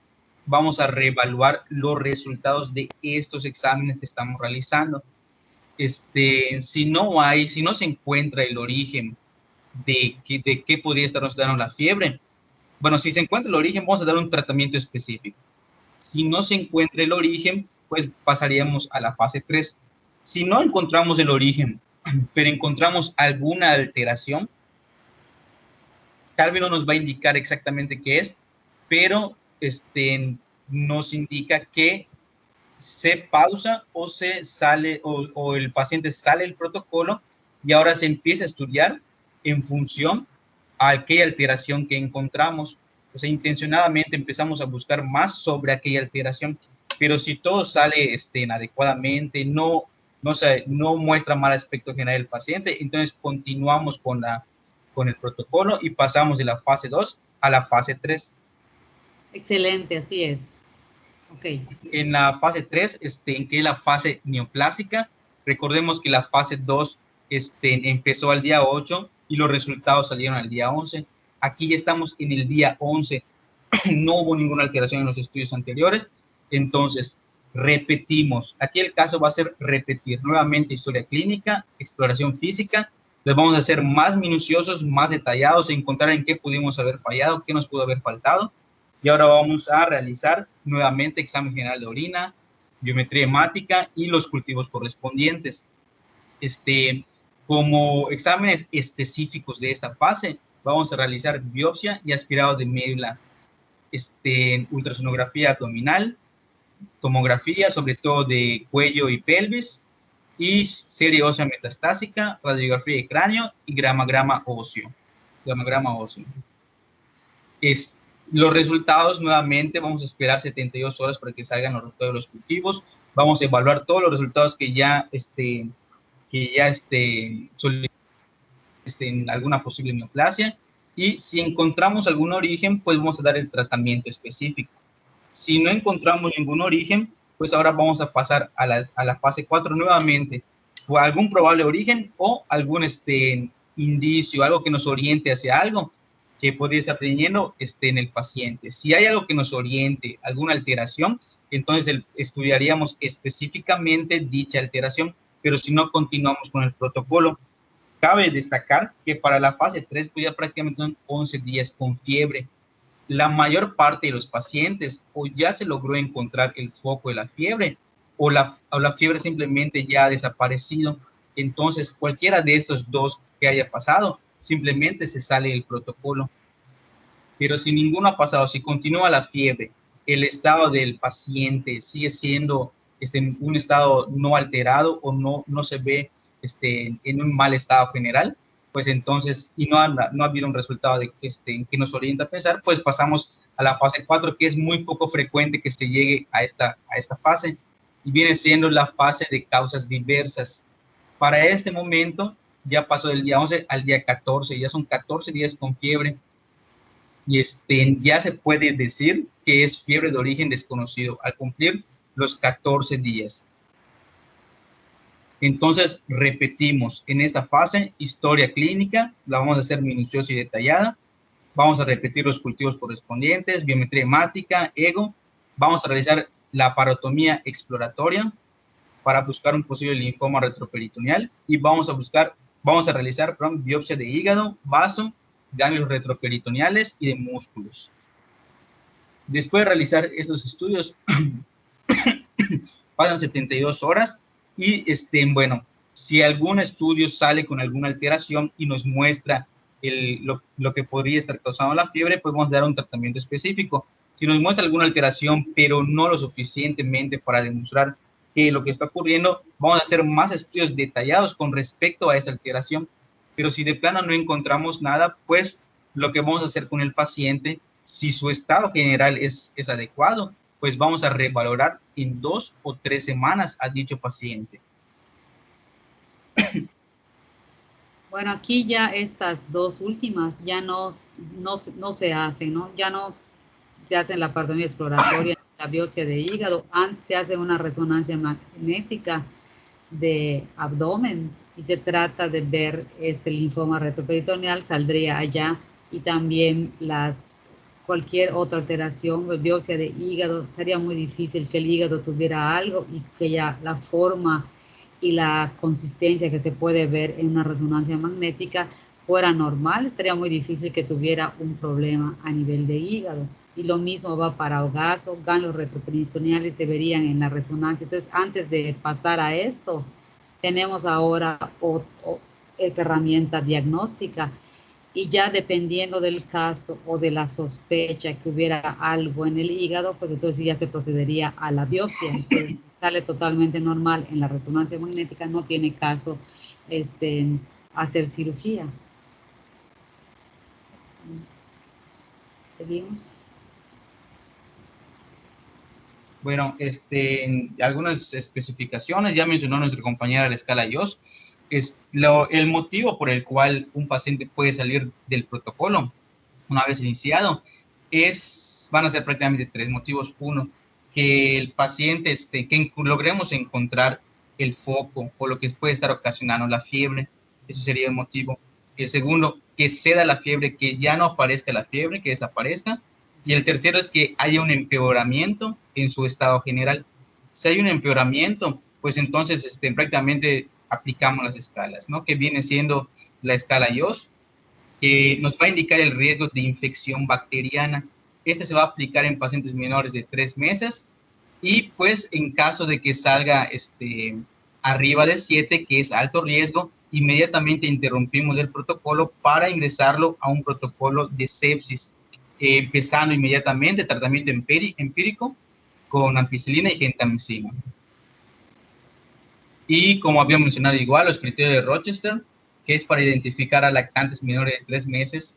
vamos a reevaluar los resultados de estos exámenes que estamos realizando. Si no se encuentra el origen de qué podría estarnos dando la fiebre, bueno, si se encuentra el origen, vamos a dar un tratamiento específico. Si no se encuentra el origen, pues pasaríamos a la fase 3. Si no encontramos el origen, pero encontramos alguna alteración, tal vez no nos va a indicar exactamente qué es, pero nos indica que se pausa o se sale o el paciente sale del protocolo y ahora se empieza a estudiar en función a aquella alteración que encontramos. O sea, intencionadamente empezamos a buscar más sobre aquella alteración, pero si todo sale adecuadamente, no muestra mal aspecto general del paciente, entonces continuamos con el protocolo y pasamos de la fase 2 a la fase 3. Excelente, así es. Okay. En la fase 3, que es la fase neoplásica, recordemos que la fase 2 empezó al día 8 y los resultados salieron al día 11. Aquí ya estamos en el día 11. No hubo ninguna alteración en los estudios anteriores. Entonces, repetimos. Aquí el caso va a ser repetir nuevamente historia clínica, exploración física. Les vamos a hacer más minuciosos, más detallados, encontrar en qué pudimos haber fallado, qué nos pudo haber faltado. Y ahora vamos a realizar nuevamente examen general de orina, biometría hemática y los cultivos correspondientes. Como exámenes específicos de esta fase, vamos a realizar biopsia y aspirado de médula, ultrasonografía abdominal, tomografía, sobre todo de cuello y pelvis, y serie ósea metastásica, radiografía de cráneo y gramagrama óseo. Los resultados, nuevamente, vamos a esperar 72 horas para que salgan los resultados de los cultivos. Vamos a evaluar todos los resultados que ya en alguna posible neoplasia, y si encontramos algún origen, pues vamos a dar el tratamiento específico. Si no encontramos ningún origen, pues ahora vamos a pasar a la fase 4 nuevamente, o algún probable origen o algún indicio, algo que nos oriente hacia algo que podría estar teniendo en el paciente. Si hay algo que nos oriente, alguna alteración, entonces estudiaríamos específicamente dicha alteración, pero si no, continuamos con el protocolo. Cabe destacar que para la fase 3 pues ya prácticamente son 11 días con fiebre. La mayor parte de los pacientes o ya se logró encontrar el foco de la fiebre o la fiebre simplemente ya ha desaparecido. Entonces, cualquiera de estos dos que haya pasado, simplemente se sale del protocolo. Pero si ninguno ha pasado, si continúa la fiebre, el estado del paciente sigue siendo un estado no alterado o no se ve en un mal estado general, pues entonces, y no ha habido un resultado que nos orienta a pensar, pues pasamos a la fase 4, que es muy poco frecuente que se llegue a esta fase, y viene siendo la fase de causas diversas. Para este momento, ya pasó del día 11 al día 14, ya son 14 días con fiebre, y ya se puede decir que es fiebre de origen desconocido al cumplir los 14 días. Entonces, repetimos en esta fase, historia clínica, la vamos a hacer minuciosa y detallada. Vamos a repetir los cultivos correspondientes, biometría hemática, ego. Vamos a realizar la parotomía exploratoria para buscar un posible linfoma retroperitoneal y vamos a realizar biopsia de hígado, vaso, ganglios retroperitoneales y de músculos. Después de realizar estos estudios, pasan 72 horas y, bueno, si algún estudio sale con alguna alteración y nos muestra lo que podría estar causando la fiebre, pues vamos a dar un tratamiento específico. Si nos muestra alguna alteración, pero no lo suficientemente para demostrar que lo que está ocurriendo, vamos a hacer más estudios detallados con respecto a esa alteración. Pero si de plano no encontramos nada, pues lo que vamos a hacer con el paciente, si su estado general es adecuado, pues vamos a revalorar en 2 o 3 semanas a dicho paciente. Bueno, aquí ya estas dos últimas ya no se hacen, ¿no? Ya no se hacen la parotomía exploratoria, la biopsia de hígado, antes se hace una resonancia magnética de abdomen y se trata de ver linfoma retroperitoneal, saldría allá, y también cualquier otra alteración, biopsia de hígado. Sería muy difícil que el hígado tuviera algo y que ya la forma y la consistencia que se puede ver en una resonancia magnética fuera normal. Sería muy difícil que tuviera un problema a nivel de hígado. Y lo mismo va para ogaso, ganglios retroperitoneales se verían en la resonancia. Entonces, antes de pasar a esto, tenemos ahora esta herramienta diagnóstica, y ya dependiendo del caso o de la sospecha que hubiera algo en el hígado, pues entonces ya se procedería a la biopsia. Entonces, sale totalmente normal en la resonancia magnética, no tiene caso hacer cirugía. ¿Seguimos? Bueno, algunas especificaciones, ya mencionó nuestra compañera la escala YOS. El motivo por el cual un paciente puede salir del protocolo una vez iniciado van a ser prácticamente 3 motivos. Uno, que el paciente, que logremos encontrar el foco o lo que puede estar ocasionando la fiebre. Eso sería el motivo. El segundo, que ceda la fiebre, que ya no aparezca la fiebre, que desaparezca. Y el tercero es que haya un empeoramiento en su estado general. Si hay un empeoramiento, pues entonces prácticamente aplicamos las escalas, ¿no? Que viene siendo la escala IOS, que nos va a indicar el riesgo de infección bacteriana. Este se va a aplicar en pacientes menores de 3 meses y pues en caso de que salga arriba de 7, que es alto riesgo, inmediatamente interrumpimos el protocolo para ingresarlo a un protocolo de sepsis, empezando inmediatamente tratamiento empírico con ampicilina y gentamicina. Y como había mencionado igual, los criterios de Rochester, que es para identificar a lactantes menores de 3 meses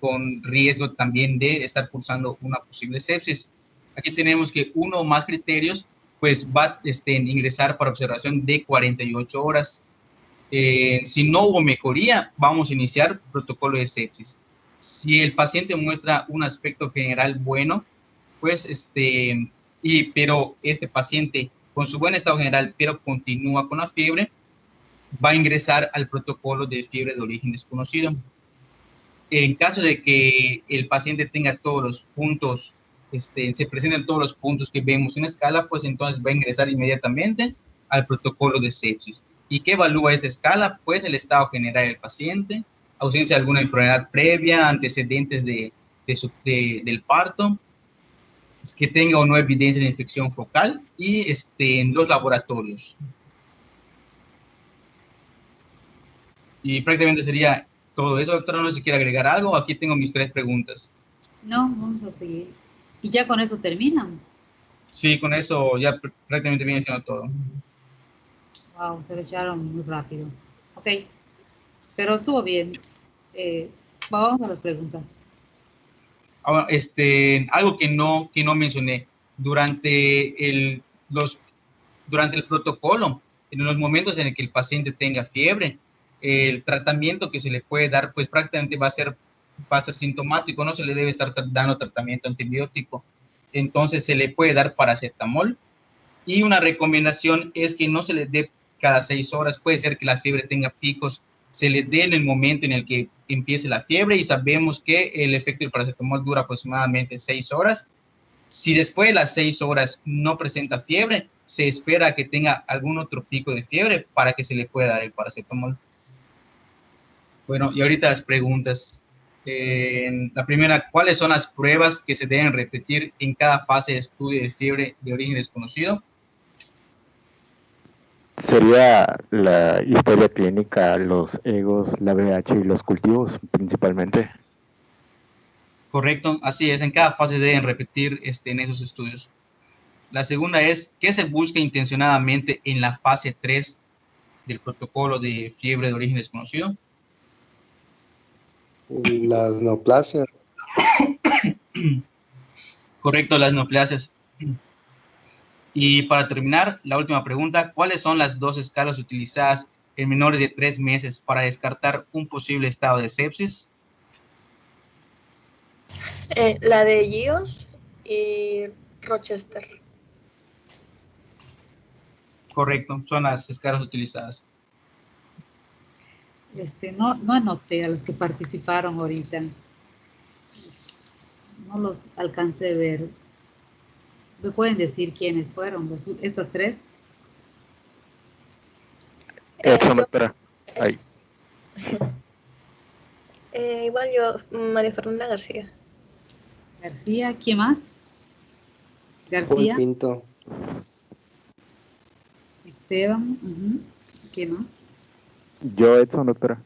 con riesgo también de estar cursando una posible sepsis. Aquí tenemos que uno o más criterios pues va a ingresar para observación de 48 horas. Si no hubo mejoría, vamos a iniciar protocolo de sepsis. Si el paciente muestra un aspecto general bueno, pues pero este paciente con su buen estado general, pero continúa con la fiebre, va a ingresar al protocolo de fiebre de origen desconocido. En caso de que el paciente tenga todos los puntos, se presenten todos los puntos que vemos en la escala, pues entonces va a ingresar inmediatamente al protocolo de sepsis. ¿Y qué evalúa esta escala? Pues el estado general del paciente, ausencia de alguna enfermedad previa, antecedentes del parto, que tenga o no evidencia de infección focal y en los laboratorios. Y prácticamente sería todo eso, doctora. No sé si quiere agregar algo. Aquí tengo mis 3 preguntas. No, vamos a seguir. ¿Y ya con eso terminan? Sí, con eso ya prácticamente viene siendo todo. Wow, se lo echaron muy rápido. Ok, pero estuvo bien. Vamos a las preguntas. Ahora, algo que no mencioné, durante el protocolo, en los momentos en el que el paciente tenga fiebre, el tratamiento que se le puede dar, pues prácticamente va a ser sintomático, no se le debe estar dando tratamiento antibiótico. Entonces se le puede dar paracetamol y una recomendación es que no se le dé cada 6 horas, puede ser que la fiebre tenga picos, se le dé en el momento en el que empiece la fiebre y sabemos que el efecto del paracetamol dura aproximadamente 6 horas. Si después de las 6 horas no presenta fiebre, se espera que tenga algún otro pico de fiebre para que se le pueda dar el paracetamol. Bueno, y ahorita las preguntas. La primera, ¿cuáles son las pruebas que se deben repetir en cada fase de estudio de fiebre de origen desconocido? Sería la historia clínica, los EGOS, la VH y los cultivos principalmente. Correcto, así es, en cada fase deben repetir en esos estudios. La segunda es, ¿qué se busca intencionadamente en la fase 3 del protocolo de fiebre de origen desconocido? Las neoplasias. Correcto, las neoplasias. Y para terminar, la última pregunta, ¿cuáles son las 2 escalas utilizadas en menores de 3 meses para descartar un posible estado de sepsis? La de IOS y Rochester. Correcto, son las escalas utilizadas. No anoté a los que participaron ahorita. No los alcancé a ver. ¿Me pueden decir quiénes fueron estas 3? Doctora. Ahí. Igual yo, María Fernanda García. García, ¿quién más? García. Paul Pinto. Esteban. ¿Quién más? Yo, Edson, doctora.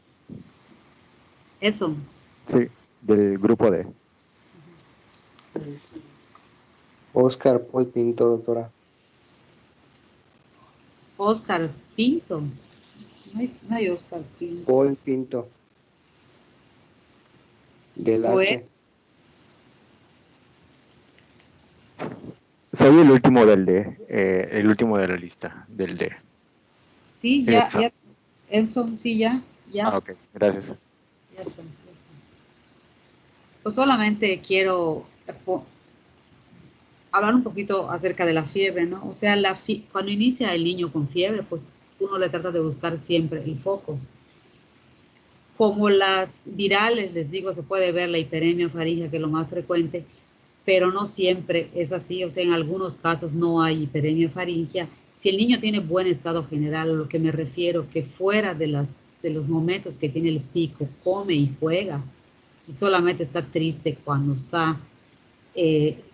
Edson. Sí, del grupo D. Oscar Paul Pinto, doctora. Oscar Pinto. No hay Oscar Pinto. Paul Pinto. Del H. Soy el último del D, el último de la lista, del D. Sí, ya. Edson, sí, ya. Ah, ok, gracias. Ya está. Pues solamente quiero hablar un poquito acerca de la fiebre, ¿no? O sea, cuando inicia el niño con fiebre, pues uno le trata de buscar siempre el foco. Como las virales, les digo, se puede ver la hiperemia faríngea, que es lo más frecuente, pero no siempre es así. O sea, en algunos casos no hay hiperemia faríngea. Si el niño tiene buen estado general, a lo que me refiero, que fuera de los momentos que tiene el pico, come y juega, y solamente está triste cuando está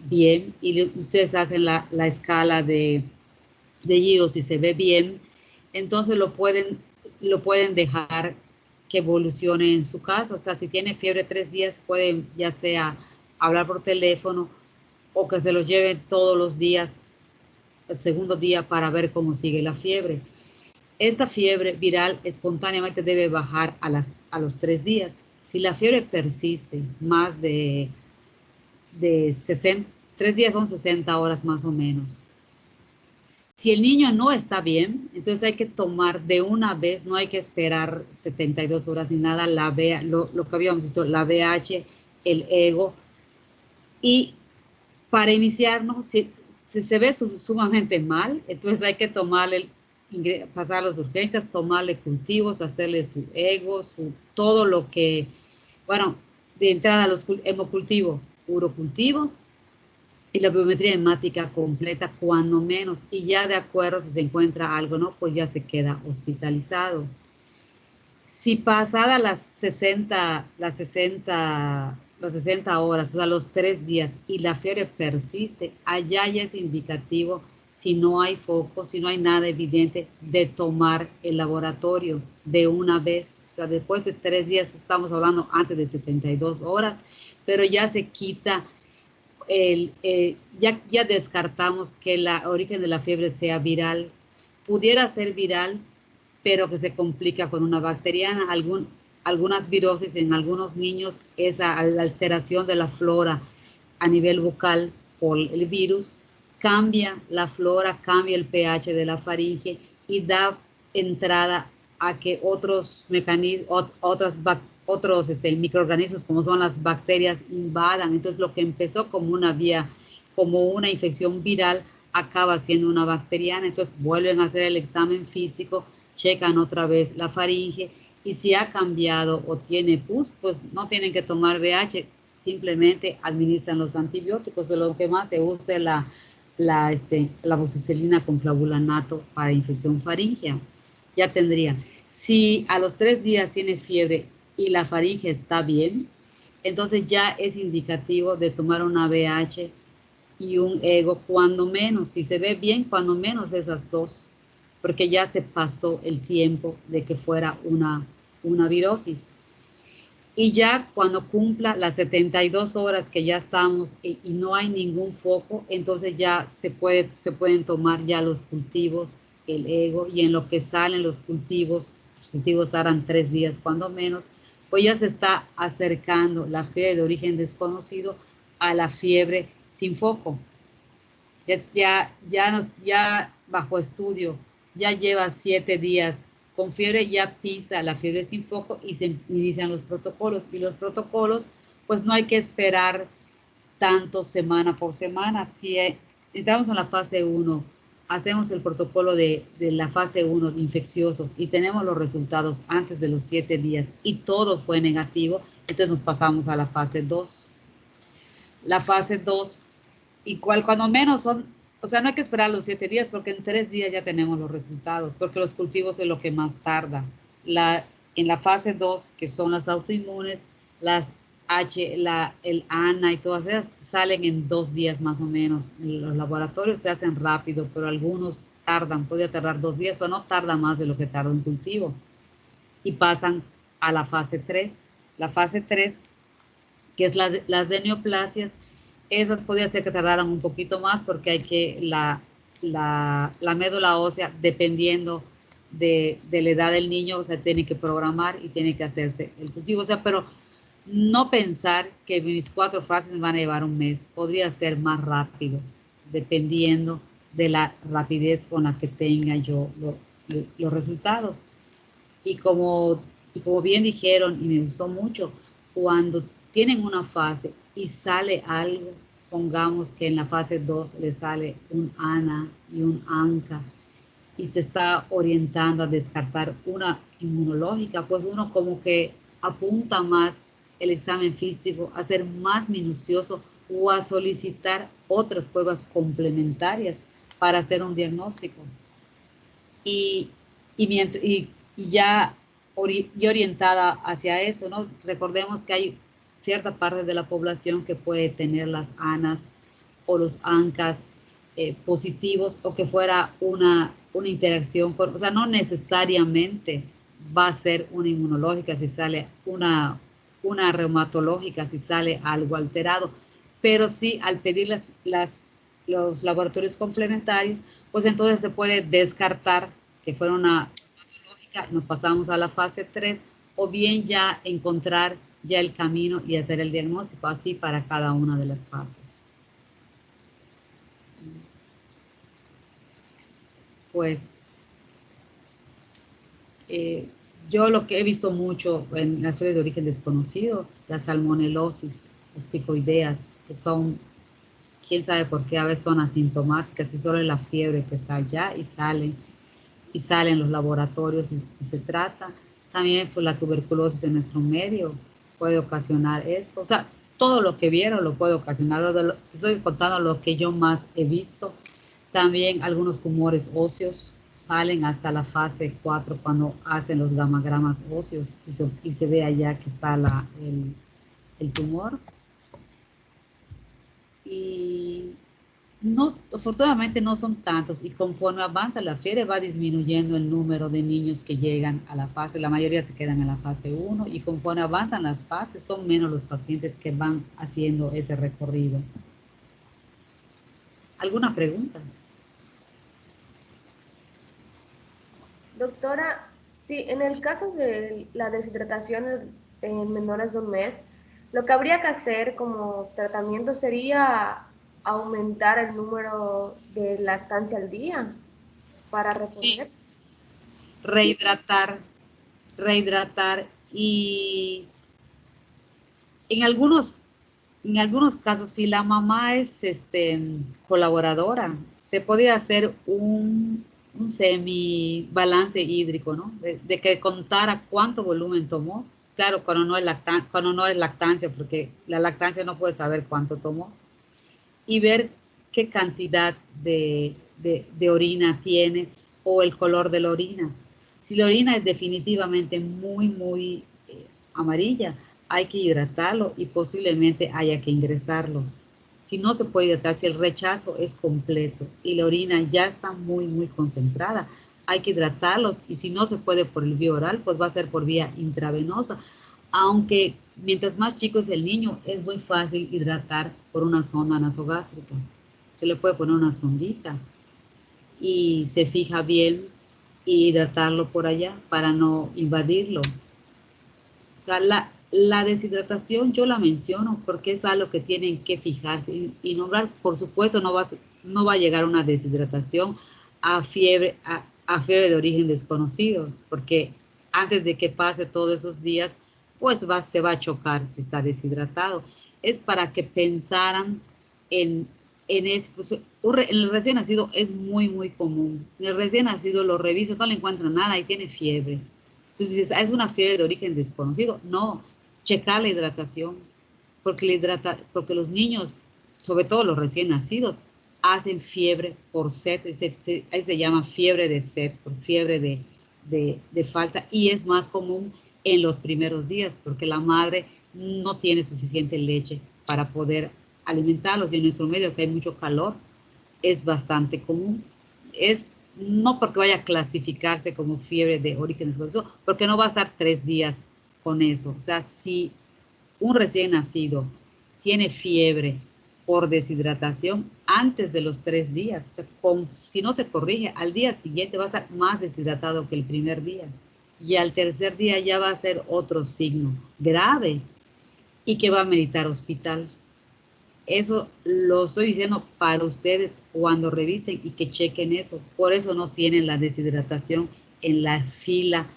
bien, y ustedes hacen la escala de GIOS y se ve bien, entonces lo pueden dejar que evolucione en su casa. O sea, si tiene fiebre 3 días, pueden ya sea hablar por teléfono o que se los lleven todos los días, el segundo día, para ver cómo sigue la fiebre. Esta fiebre viral espontáneamente debe bajar a los 3 días. Si la fiebre persiste más de 60, 3 días son 60 horas más o menos. Si el niño no está bien, entonces hay que tomar de una vez, no hay que esperar 72 horas ni nada, lo que habíamos dicho, la VH, el ego. Y para iniciarnos, si se ve sumamente mal, entonces hay que pasar a las urgencias, tomarle cultivos, hacerle su ego, todo lo que, bueno, de entrada los hemocultivo, urocultivo, y la biometría hemática completa, cuando menos, y ya de acuerdo si se encuentra algo, ¿no? Pues ya se queda hospitalizado. Si pasada las 60 horas, o sea, los 3 días, y la fiebre persiste, allá ya es indicativo, si no hay foco, si no hay nada evidente, de tomar el laboratorio de una vez. O sea, después de 3 días, estamos hablando antes de 72 horas, pero ya se quita ya descartamos que el origen de la fiebre sea viral. Pudiera ser viral, pero que se complica con una bacteriana. Algunas virosis en algunos niños, esa alteración de la flora a nivel bucal por el virus, cambia la flora, cambia el pH de la faringe y da entrada a que otros mecanismos, otros microorganismos, como son las bacterias, invadan. Entonces lo que empezó como una infección viral, acaba siendo una bacteriana. Entonces vuelven a hacer el examen físico, checan otra vez la faringe, y si ha cambiado o tiene pus, pues no tienen que tomar VH, simplemente administran los antibióticos. De lo que más se usa la amoxicilina con flavulanato para infección faríngea. Ya tendría. Si a los 3 días tiene fiebre y la faringe está bien, entonces ya es indicativo de tomar una VH y un ego, cuando menos. Si se ve bien, cuando menos esas dos, porque ya se pasó el tiempo de que fuera una virosis. Y ya cuando cumpla las 72 horas que ya estamos y no hay ningún foco, entonces ya se pueden tomar ya los cultivos, el ego, y en lo que salen los cultivos estarán 3 días cuando menos, pues ya se está acercando la fiebre de origen desconocido a la fiebre sin foco. Ya bajo estudio, ya lleva 7 días con fiebre, ya pisa la fiebre sin foco y se inician los protocolos. Y los protocolos, pues no hay que esperar tanto semana por semana. Si entramos en la fase 1, hacemos el protocolo de la fase 1 infeccioso y tenemos los resultados antes de los 7 días y todo fue negativo, entonces nos pasamos a la fase 2. La fase 2, igual cuando menos son, o sea, no hay que esperar los 7 días, porque en 3 días ya tenemos los resultados, porque los cultivos es lo que más tarda. En la fase 2, que son las autoinmunes, el ANA y todas esas salen en 2 días más o menos. Los laboratorios se hacen rápido, pero algunos tardan, puede tardar 2 días, pero no tarda más de lo que tarda un cultivo. Y pasan a la fase 3. La fase 3, que es las de neoplasias, esas podría ser que tardaran un poquito más, porque hay que la médula ósea, dependiendo de la edad del niño, o sea, tiene que programar y tiene que hacerse el cultivo. O sea, pero no pensar que mis 4 fases van a llevar un mes, podría ser más rápido, dependiendo de la rapidez con la que tenga yo los resultados. Y como bien dijeron, y me gustó mucho, cuando tienen una fase y sale algo, pongamos que en la fase 2 le sale un ANA y un ANCA, y te está orientando a descartar una inmunológica, pues uno como que apunta más el examen físico a ser más minucioso o a solicitar otras pruebas complementarias para hacer un diagnóstico. Y ya orientada hacia eso, ¿no? Recordemos que hay cierta parte de la población que puede tener las ANAs o los ANCAS positivos, o que fuera una interacción con, o sea, no necesariamente va a ser una inmunológica si sale una reumatológica si sale algo alterado, pero sí al pedir los laboratorios complementarios, pues entonces se puede descartar que fuera una reumatológica, nos pasamos a la fase 3, o bien ya encontrar ya el camino y hacer el diagnóstico, así para cada una de las fases. Pues yo lo que he visto mucho en las fiebre de origen desconocido, la salmonelosis, las tifoideas, que son, quién sabe por qué, a veces son asintomáticas y solo es la fiebre que está allá y sale en los laboratorios y se trata. También pues la tuberculosis en nuestro medio puede ocasionar esto. O sea, todo lo que vieron lo puede ocasionar. Estoy contando lo que yo más he visto. También algunos tumores óseos salen hasta la fase 4 cuando hacen los gamagramas óseos y se ve allá que está el tumor. Y no, afortunadamente no son tantos, y conforme avanza la fiebre va disminuyendo el número de niños que llegan a la fase, la mayoría se quedan en la fase 1, y conforme avanzan las fases son menos los pacientes que van haciendo ese recorrido. ¿Alguna pregunta? Doctora, sí, en el caso de la deshidratación en menores de un mes, lo que habría que hacer como tratamiento sería aumentar el número de lactancia al día para reponer. Sí. Rehidratar, y en algunos casos, si la mamá es colaboradora, se podría hacer un semi-balance hídrico, ¿no? De que contara cuánto volumen tomó. Claro, cuando no es lactancia, porque la lactancia no puede saber cuánto tomó. Y ver qué cantidad de orina tiene, o el color de la orina. Si la orina es definitivamente muy amarilla, hay que hidratarlo y posiblemente haya que ingresarlo. Si no se puede hidratar, si el rechazo es completo y la orina ya está muy concentrada, hay que hidratarlos, y si no se puede por el vía oral, pues va a ser por vía intravenosa. Aunque mientras más chico es el niño, es muy fácil hidratar por una sonda nasogástrica. Se le puede poner una sondita y se fija bien y hidratarlo por allá para no invadirlo. O sea, la deshidratación yo la menciono porque es algo que tienen que fijarse y nombrar. Por supuesto, no va a llegar una deshidratación a fiebre de origen desconocido, porque antes de que pase todos esos días, pues se va a chocar si está deshidratado. Es para que pensaran en eso. Pues, en el recién nacido es muy común. En el recién nacido lo revisan, no le encuentran nada y tiene fiebre. Entonces dices, ¿es una fiebre de origen desconocido? No, checar la hidratación, porque los niños, sobre todo los recién nacidos, hacen fiebre por sed. Ahí se llama fiebre de sed, por fiebre de falta, y es más común en los primeros días, porque la madre no tiene suficiente leche para poder alimentarlos, y en nuestro medio, que hay mucho calor, es bastante común. No porque vaya a clasificarse como fiebre de origen desconocido, porque no va a estar 3 días con eso. O sea, si un recién nacido tiene fiebre por deshidratación antes de los 3 días, o sea, si no se corrige, al día siguiente va a estar más deshidratado que el primer día. Y al tercer día ya va a ser otro signo grave y que va a meritar hospital. Eso lo estoy diciendo para ustedes cuando revisen y que chequen eso. Por eso no tienen la deshidratación en la fila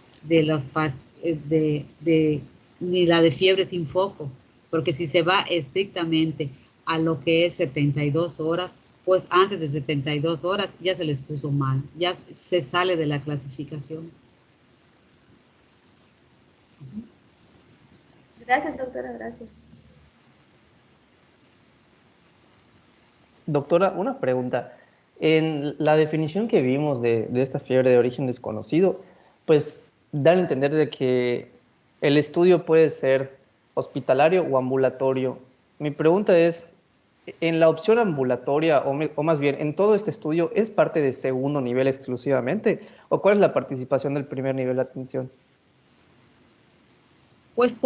ni la de fiebre sin foco. Porque si se va estrictamente a lo que es 72 horas, pues antes de 72 horas ya se les puso mal. Ya se sale de la clasificación. Gracias, doctora, gracias. Doctora, una pregunta. En la definición que vimos de esta fiebre de origen desconocido, pues dan a entender de que el estudio puede ser hospitalario o ambulatorio. Mi pregunta es, ¿en la opción ambulatoria o más bien en todo este estudio es parte de segundo nivel exclusivamente? ¿O cuál es la participación del primer nivel de atención? Pues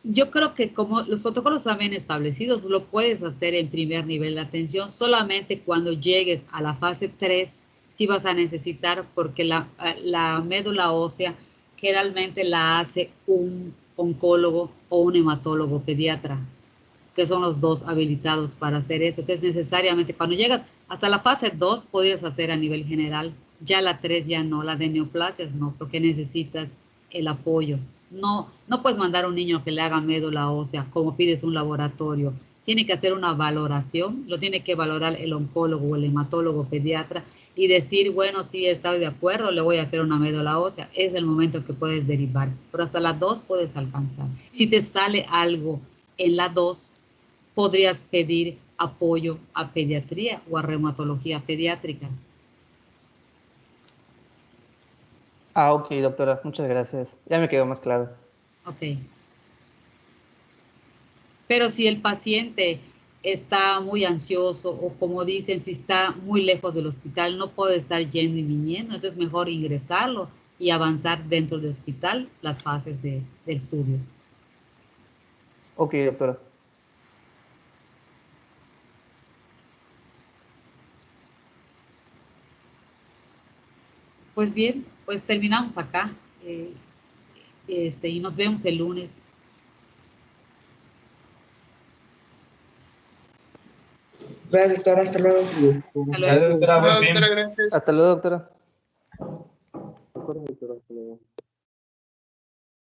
yo creo que como los protocolos están bien establecidos, lo puedes hacer en primer nivel de atención, solamente cuando llegues a la fase 3, sí vas a necesitar, porque la médula ósea generalmente la hace un oncólogo o un hematólogo pediatra, que son los dos habilitados para hacer eso. Entonces, necesariamente, cuando llegas hasta la fase 2, podías hacer a nivel general. Ya la 3 ya no, la de neoplasias no, porque necesitas el apoyo. No puedes mandar a un niño que le haga médula ósea, como pides un laboratorio. Tiene que hacer una valoración, lo tiene que valorar el oncólogo o el hematólogo pediatra y decir, bueno, sí, estoy de acuerdo, le voy a hacer una médula ósea. Es el momento que puedes derivar, pero hasta la 2 puedes alcanzar. Si te sale algo en la 2, podrías pedir apoyo a pediatría o a reumatología pediátrica. Ah, ok, doctora, muchas gracias. Ya me quedó más claro. Ok. Pero si el paciente está muy ansioso o como dicen, si está muy lejos del hospital, no puede estar yendo y viniendo, entonces mejor ingresarlo y avanzar dentro del hospital las fases del estudio. Ok, doctora. Pues bien, pues terminamos acá y nos vemos el lunes. Gracias, doctora. Hasta luego. Hasta luego. Doctora, buen fin. Hasta luego, doctora. De acuerdo, doctora, hasta luego.